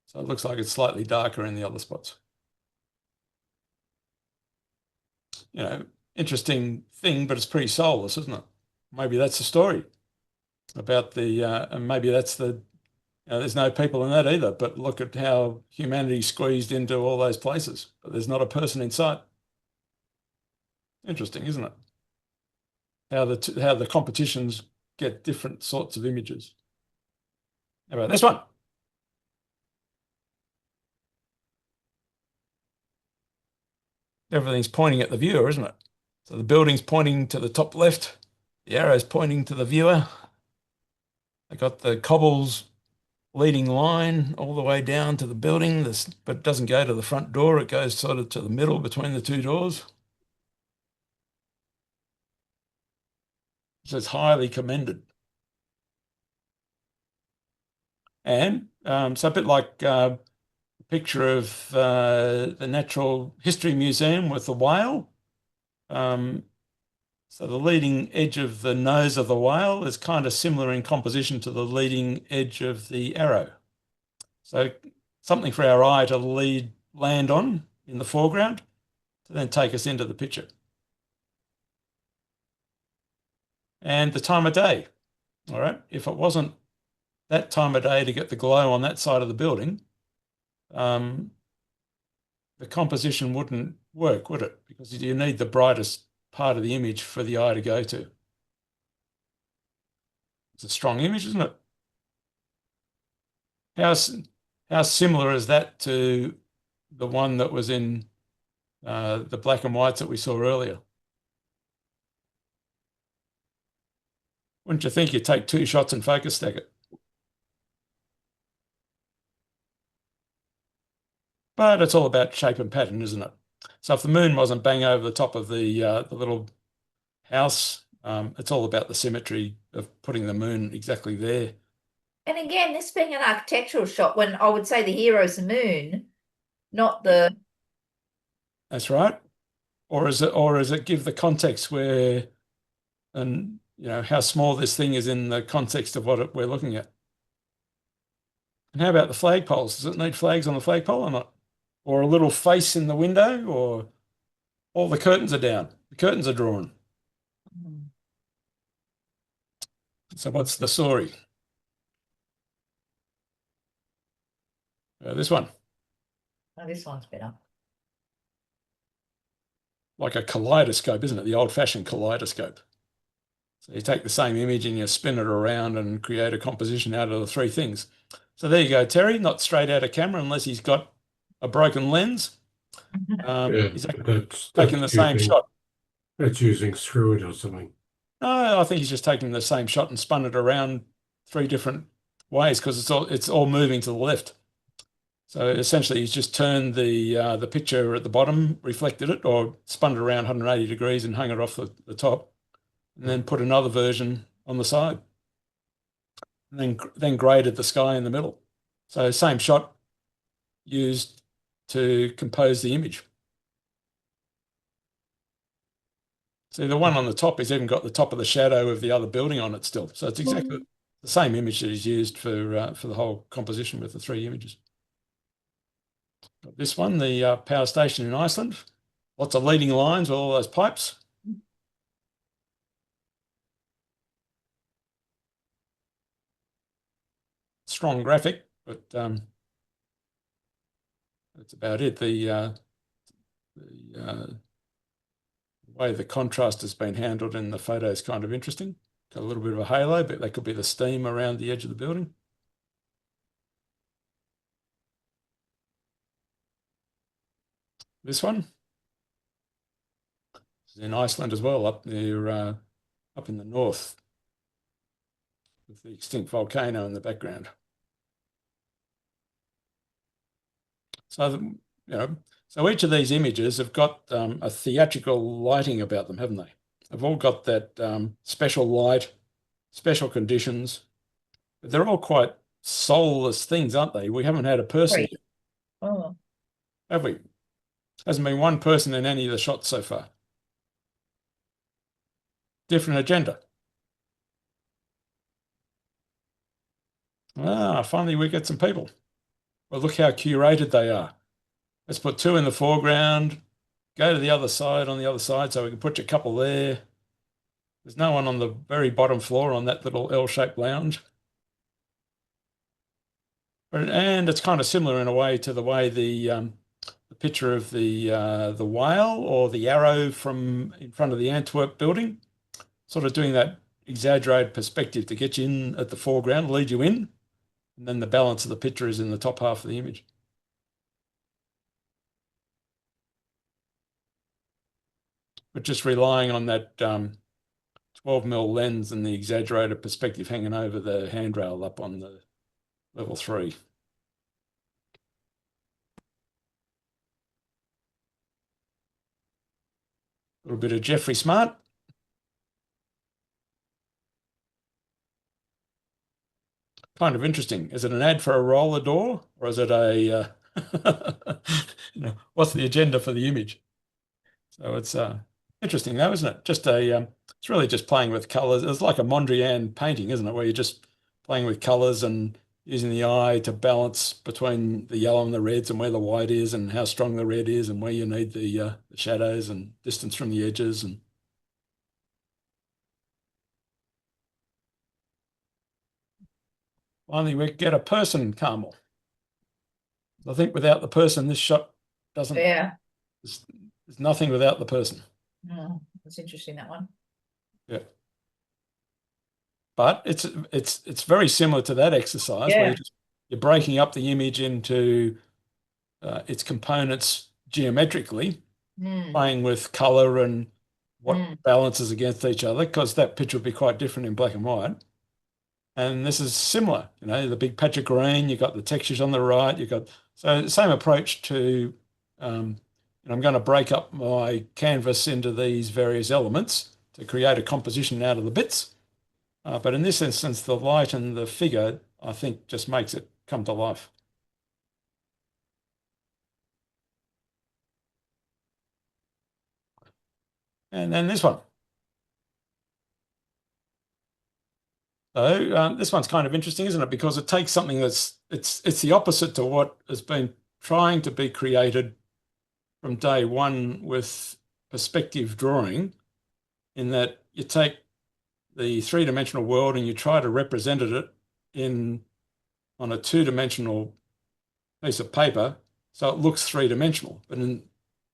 So it looks like it's slightly darker in the other spots. You know, interesting thing, but it's pretty soulless, isn't it? Maybe that's the story about the, and maybe that's the, there's no people in that either, but look at how humanity squeezed into all those places, but there's not a person in sight. Interesting, isn't it? How the competitions get different sorts of images. How about this one? Everything's pointing at the viewer, isn't it? So the building's pointing to the top left, the arrow's pointing to the viewer. They got the cobbles leading line all the way down to the building, but it doesn't go to the front door, it goes sort of to the middle between the two doors. So it's highly commended. And so a bit like a picture of the Natural History Museum with the whale. So the leading edge of the nose of the whale is kind of similar in composition to the leading edge of the arrow. So something for our eye to land on in the foreground to then take us into the picture. And the time of day, all right? If it wasn't that time of day to get the glow on that side of the building, the composition wouldn't work, would it? Because you need the brightest part of the image for the eye to go to. It's a strong image, isn't it? How similar is that to the one that was in the black and whites that we saw earlier? Wouldn't you think you'd take two shots and focus stack it? But it's all about shape and pattern, isn't it? So if the moon wasn't bang over the top of the little house, it's all about the symmetry of putting the moon exactly there. And again, this being an architectural shot, when I would say the hero's the moon, not the. That's right. Or is it give the context where, and you know, how small this thing is in the context of what we're looking at. And how about the flagpoles? Does it need flags on the flagpole or not? Or a little face in the window, or all the curtains are down? The curtains are drawn. So what's the story? This one. Oh, this one's better. Like a kaleidoscope, isn't it? The old-fashioned kaleidoscope. So you take the same image and you spin it around and create a composition out of the three things. So there you go, Terry, not straight out of camera unless he's got a broken lens. Yeah, He's that's taking the same using shot. that's using screw-it or something. No, I think he's just taken the same shot and spun it around three different ways because it's all moving to the left. So essentially, he's just turned the picture at the bottom, reflected it, or spun it around 180 degrees and hung it off the top, and then put another version on the side, and then graded the sky in the middle. So same shot used to compose the image. See, the one on the top has even got the top of the shadow of the other building on it still. So it's exactly the same image that is used for the whole composition with the three images. Got this one, the power station in Iceland. Lots of leading lines with all those pipes. Strong graphic, but that's about it. The way the contrast has been handled in the photo is kind of interesting. Got a little bit of a halo, but that could be the steam around the edge of the building. This one is in Iceland as well, up near up in the north, with the extinct volcano in the background. So so each of these images have got a theatrical lighting about them, haven't they? They've all got that special light, special conditions, but they're all quite soulless things, aren't they? We haven't had a person Right. yet, Oh, have we? Hasn't been one person in any of the shots so far. Different agenda. Finally we get some people. Well, look how curated they are. Let's put two in the foreground, go to the other side on the other side so we can put a couple there. There's no one on the very bottom floor on that little L-shaped lounge. And it's kind of similar in a way to the way the picture of the whale or the arrow from in front of the Antwerp building, sort of doing that exaggerated perspective to get you in at the foreground, lead you in, and then the balance of the picture is in the top half of the image. But just relying on that 12mm lens and the exaggerated perspective hanging over the handrail up on the level 3. A little bit of Jeffrey Smart. Kind of interesting. Is it an ad for a roller door, or is it a what's the agenda for the image? So it's interesting though, isn't it? Just it's really just playing with colours. It's like a Mondrian painting, isn't it? Where you're just playing with colours and using the eye to balance between the yellow and the reds and where the white is and how strong the red is and where you need the shadows and distance from the edges. And finally, we get a person, Carmel. I think without the person, this shot doesn't. yeah. There's nothing without the person. That's interesting, that one. Yeah. But it's very similar to that exercise where you're breaking up the image into its components geometrically, playing with color and what balances against each other, because that picture would be quite different in black and white. And this is similar, the big patch of green, you've got the textures on the right, so same approach to, I'm going to break up my canvas into these various elements to create a composition out of the bits. But in this instance, the light and the figure, I think, just makes it come to life. And then this one. So this one's kind of interesting, isn't it? Because it takes something it's the opposite to what has been trying to be created from day one with perspective drawing, in that you take the three-dimensional world and you try to represent it on a two-dimensional piece of paper so it looks three-dimensional. But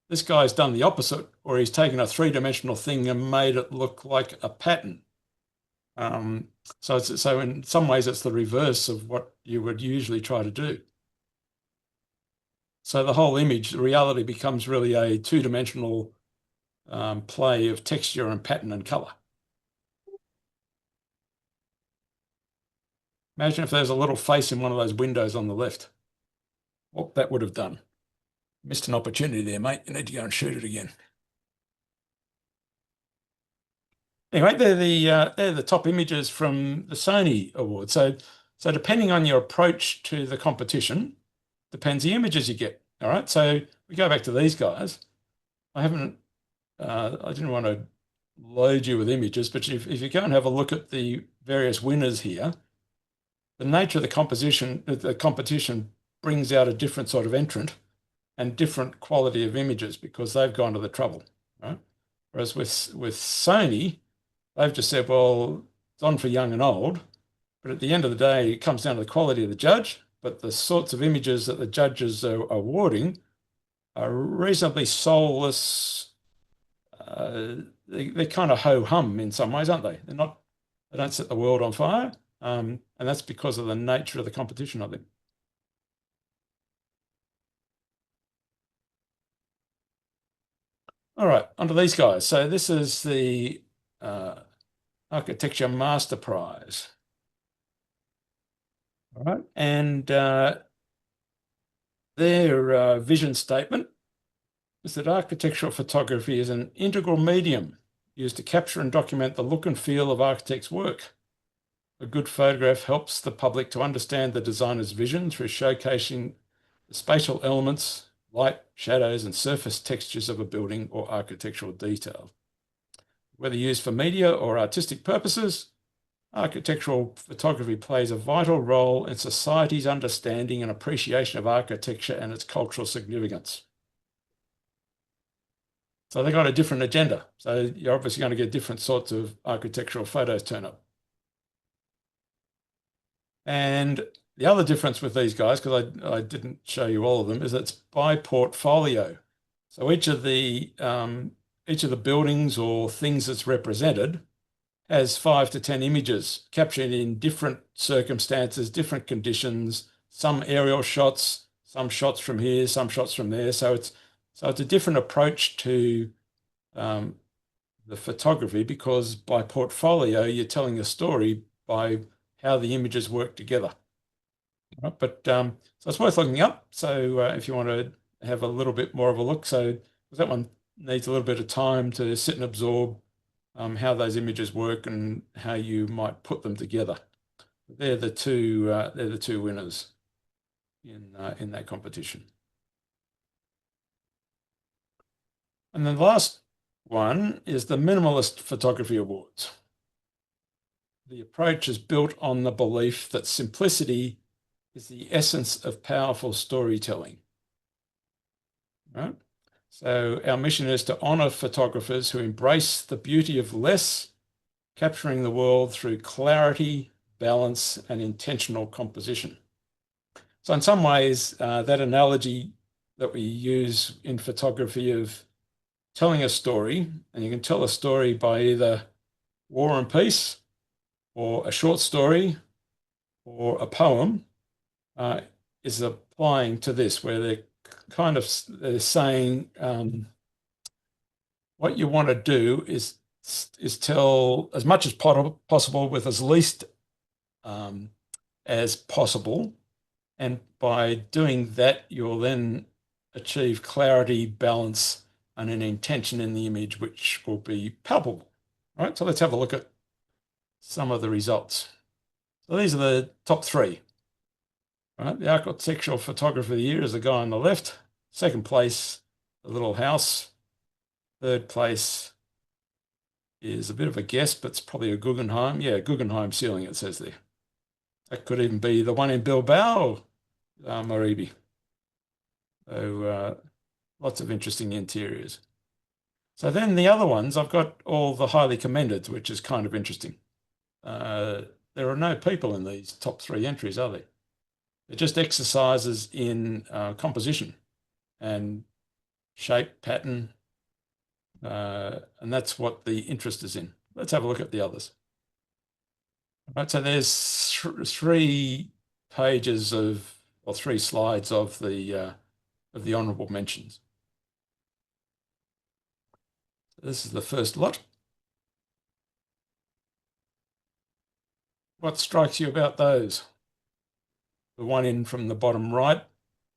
this guy's done the opposite, or he's taken a three-dimensional thing and made it look like a pattern. So in some ways, it's the reverse of what you would usually try to do. So the whole image, the reality becomes really a two-dimensional play of texture and pattern and colour. Imagine if there's a little face in one of those windows on the left. What that would have done. Missed an opportunity there, mate. You need to go and shoot it again. Anyway, they're the top images from the Sony Award. So depending on your approach to the competition, depends the images you get. All right. So we go back to these guys. I didn't want to load you with images, but if you go and have a look at the various winners here, the nature of the competition brings out a different sort of entrant and different quality of images because they've gone to the trouble, right? Whereas with Sony, they've just said, well, it's on for young and old, but at the end of the day, it comes down to the quality of the judge, but the sorts of images that the judges are awarding are reasonably soulless. They're kind of ho-hum in some ways, aren't they? They don't set the world on fire. And that's because of the nature of the competition, I think. All right, onto these guys. So this is the Architecture Master Prize. All right, and their vision statement is that architectural photography is an integral medium used to capture and document the look and feel of architects' work. A good photograph helps the public to understand the designer's vision through showcasing the spatial elements, light, shadows, and surface textures of a building or architectural detail. Whether used for media or artistic purposes, architectural photography plays a vital role in society's understanding and appreciation of architecture and its cultural significance. So they've got a different agenda. So you're obviously going to get different sorts of architectural photos turn up. And the other difference with these guys, because I didn't show you all of them, is it's by portfolio. So each of the buildings or things that's represented has 5 to 10 images captured in different circumstances, different conditions, some aerial shots, some shots from here, some shots from there. So it's a different approach to the photography, because by portfolio, you're telling a story by how the images work together. Right, but so it's worth looking up. So if you want to have a little bit more of a look, so that one needs a little bit of time to sit and absorb how those images work and how you might put them together. They're the two winners in that competition. And then the last one is the Minimalist Photography Awards. The approach is built on the belief that simplicity is the essence of powerful storytelling. Right? So our mission is to honour photographers who embrace the beauty of less, capturing the world through clarity, balance, and intentional composition. So in some ways, that analogy that we use in photography of telling a story, and you can tell a story by either War and Peace, or a short story, or a poem, is applying to this, where they're saying what you want to do is tell as much as possible with as least as possible, and by doing that, you'll then achieve clarity, balance, and an intention in the image which will be palpable. All right, so let's have a look at some of the results. So these are the top 3. All right, the architectural photographer of the year is the guy on the left. Second place, the little house. Third place is a bit of a guess, but it's probably a Guggenheim. Yeah, Guggenheim ceiling, it says there. That could even be the one in Bilbao, Moribi. So lots of interesting interiors. So then the other ones, I've got all the highly commended, which is kind of interesting. There are no people in these top 3 entries, are they? They're just exercises in composition and shape, pattern, and that's what the interest is in. Let's have a look at the others. Right, so there's 3 pages of, or 3 slides of the honourable mentions. This is the first lot. What strikes you about those? The one in from the bottom right,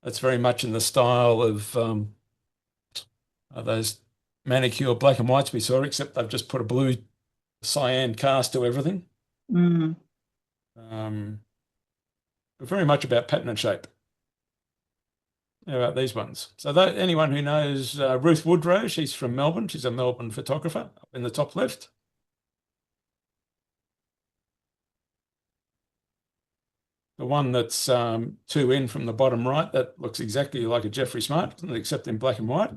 that's very much in the style of those manicure black and whites we saw, except they've just put a blue cyan cast to everything. Mm. Very much about pattern and shape. How about these ones? So that, anyone who knows Ruth Woodrow, she's from Melbourne. She's a Melbourne photographer, up in the top left. The one that's 2 in from the bottom right, that looks exactly like a Jeffrey Smart, except in black and white.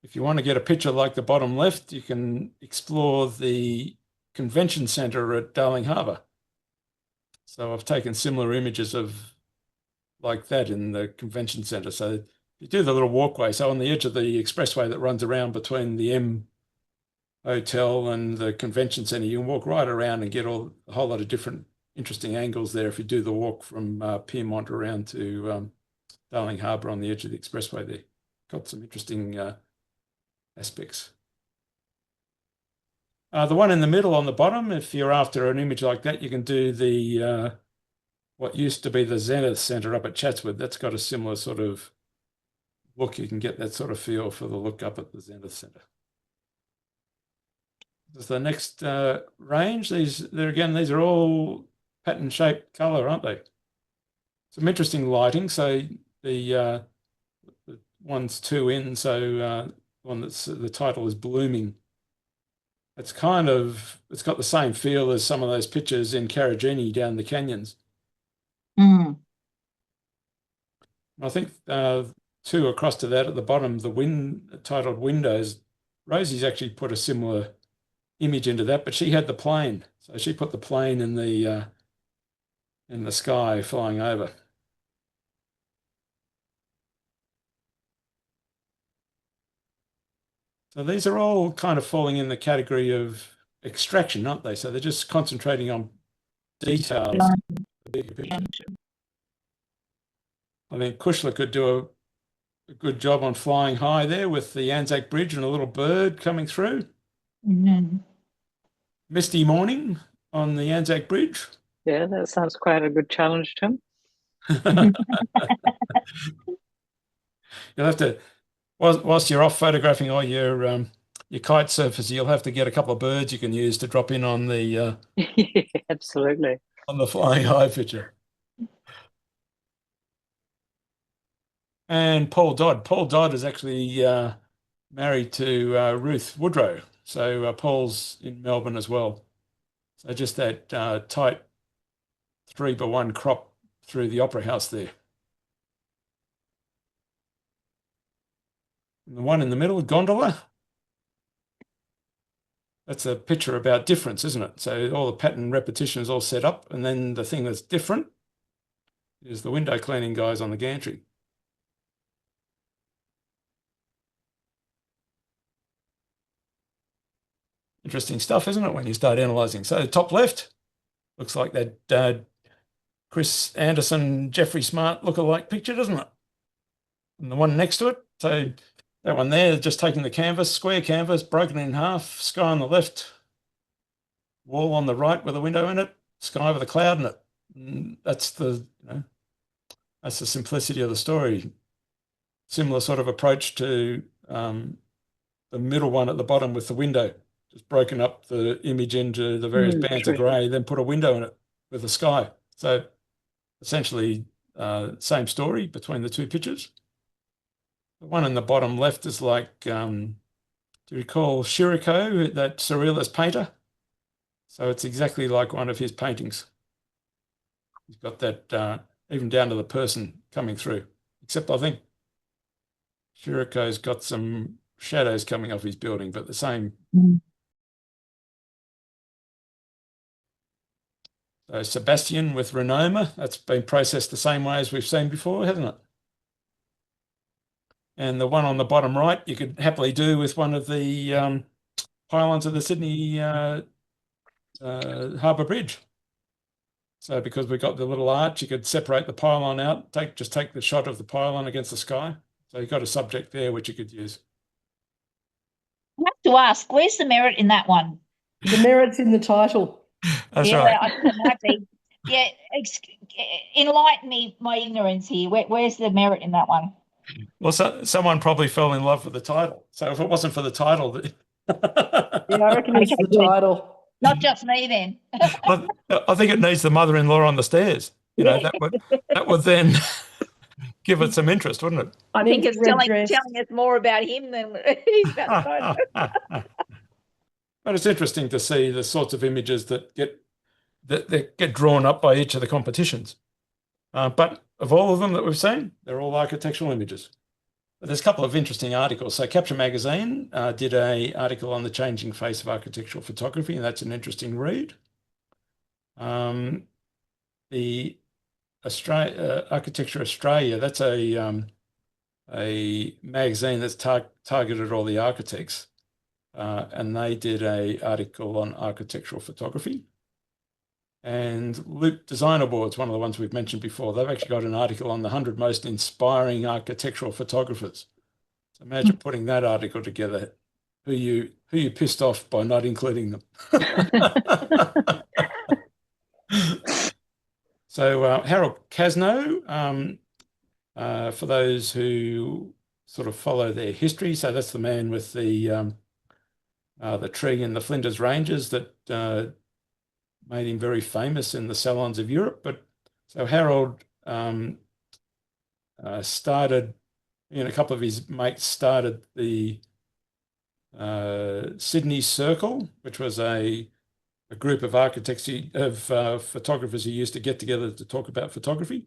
If you want to get a picture like the bottom left, you can explore the convention centre at Darling Harbour. So I've taken similar images of like that in the convention centre. So you do the little walkway. So on the edge of the expressway that runs around between the M Hotel and the convention centre, you can walk right around and get a whole lot of different interesting angles there if you do the walk from Pyrmont around to Darling Harbour on the edge of the expressway there. Got some interesting aspects. The one in the middle on the bottom, if you're after an image like that, you can do the what used to be the Zenith Centre up at Chatswood. That's got a similar sort of look. You can get that sort of feel for the look up at the Zenith Centre. This is the next range. These are all pattern shaped colour, aren't they? Some interesting lighting. So the one's 2 in, so one that's the title is Blooming. It's got the same feel as some of those pictures in Carragini down the canyons. Mm. I think 2 across to that at the bottom, titled Windows. Rosie's actually put a similar image into that, but she had the plane. So she put the plane in the sky flying over. So these are all kind of falling in the category of extraction, aren't they? So they're just concentrating on details. I think Kushler could do a good job on flying high there with the Anzac Bridge and a little bird coming through. Mm-hmm. Misty morning on the Anzac Bridge. Yeah, that sounds quite a good challenge, Tim. You'll have to, whilst you're off photographing all your kite surfers, you'll have to get a couple of birds you can use to drop in on the Yeah, absolutely. on the flying high picture. And Paul Dodd. Paul Dodd is actually married to Ruth Woodrow. So Paul's in Melbourne as well. So just that tight 3x1 crop through the Opera House there. And the one in the middle, Gondola. That's a picture about difference, isn't it? So all the pattern repetition is all set up, and then the thing that's different is the window cleaning guys on the gantry. Interesting stuff, isn't it, when you start analysing? So top left looks like that Chris Anderson, Jeffrey Smart look-alike picture, doesn't it? And the one next to it, so that one there, just taking the canvas, square canvas, broken in half, sky on the left, wall on the right with a window in it, sky with a cloud in it. And that's that's the simplicity of the story. Similar sort of approach to the middle one at the bottom with the window. Just broken up the image into the various bands of grey, then put a window in it with the sky. So essentially, same story between the 2 pictures. The one in the bottom left is like, do you recall Chirico, that surrealist painter? So it's exactly like one of his paintings. He's got that, even down to the person coming through, except I think Chirico's got some shadows coming off his building, but the same. Mm. So Sebastian with Renoma, that's been processed the same way as we've seen before, hasn't it? And the one on the bottom right, you could happily do with one of the pylons of the Sydney Harbour Bridge. So because we got the little arch, you could separate the pylon out, just take the shot of the pylon against the sky. So you've got a subject there which you could use. I have to ask, where's the merit in that one? The merit's in the title. That's yeah, right. I think it might be. Yeah, enlighten me my ignorance here. Where's the merit in that one? Well, someone probably fell in love with the title. So if it wasn't for the title, Yeah, I reckon it's the Okay. title. Not just me then. I think it needs the mother-in-law on the stairs. You know, that would then give it some interest, wouldn't it? I think Needs it's a red telling dress. us more about him than he's about the title. But it's interesting to see the sorts of images that get drawn up by each of the competitions. But of all of them that we've seen, they're all architectural images. But there's a couple of interesting articles. So Capture Magazine did an article on the changing face of architectural photography, and that's an interesting read. The Architecture Australia, that's a magazine that's targeted all the architects, and they did an article on architectural photography. And Loop Design Awards, one of the ones we've mentioned before, they've actually got an article on the 100 most inspiring architectural photographers. So imagine putting that article together. Who you pissed off by not including them? So Harold Casno, for those who sort of follow their history, so that's the man with the tree in the Flinders Ranges that made him very famous in the salons of Europe. But so Harold started, a couple of his mates started the Sydney Circle, which was a group of photographers who used to get together to talk about photography.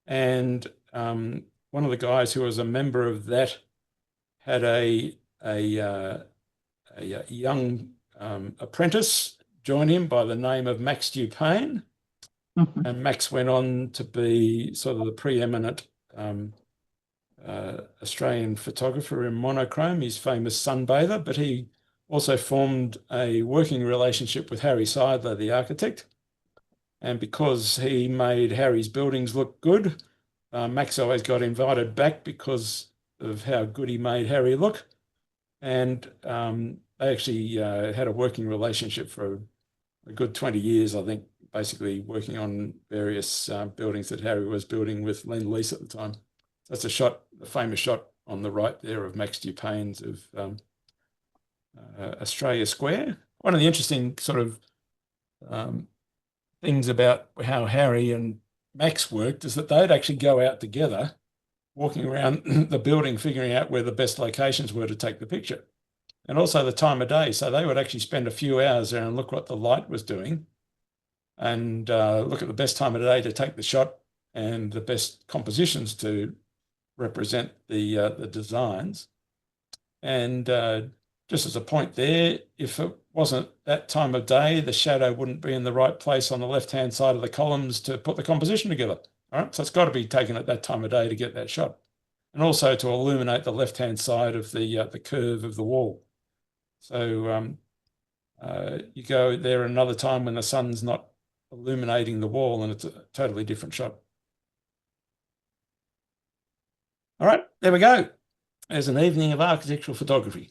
And one of the guys who was a member of that had a young apprentice join him by the name of Max Dupayne. And Max went on to be sort of the preeminent Australian photographer in monochrome. He's famous sunbather, but he also formed a working relationship with Harry Seidler, the architect. And because he made Harry's buildings look good, Max always got invited back because of how good he made Harry look. And they actually had a working relationship for a good 20 years, I think, basically working on various buildings that Harry was building with Lend-Lease at the time. That's a famous shot on the right there of Max Dupayne's of Australia Square. One of the interesting sort of things about how Harry and Max worked is that they'd actually go out together, walking around the building, figuring out where the best locations were to take the picture. And also the time of day. So they would actually spend a few hours there and look what the light was doing and look at the best time of day to take the shot and the best compositions to represent the designs. And just as a point there, if it wasn't that time of day, the shadow wouldn't be in the right place on the left-hand side of the columns to put the composition together. All right, so it's got to be taken at that time of day to get that shot. And also to illuminate the left-hand side of the curve of the wall. So you go there another time when the sun's not illuminating the wall and it's a totally different shot. All right, there we go. There's an evening of architectural photography.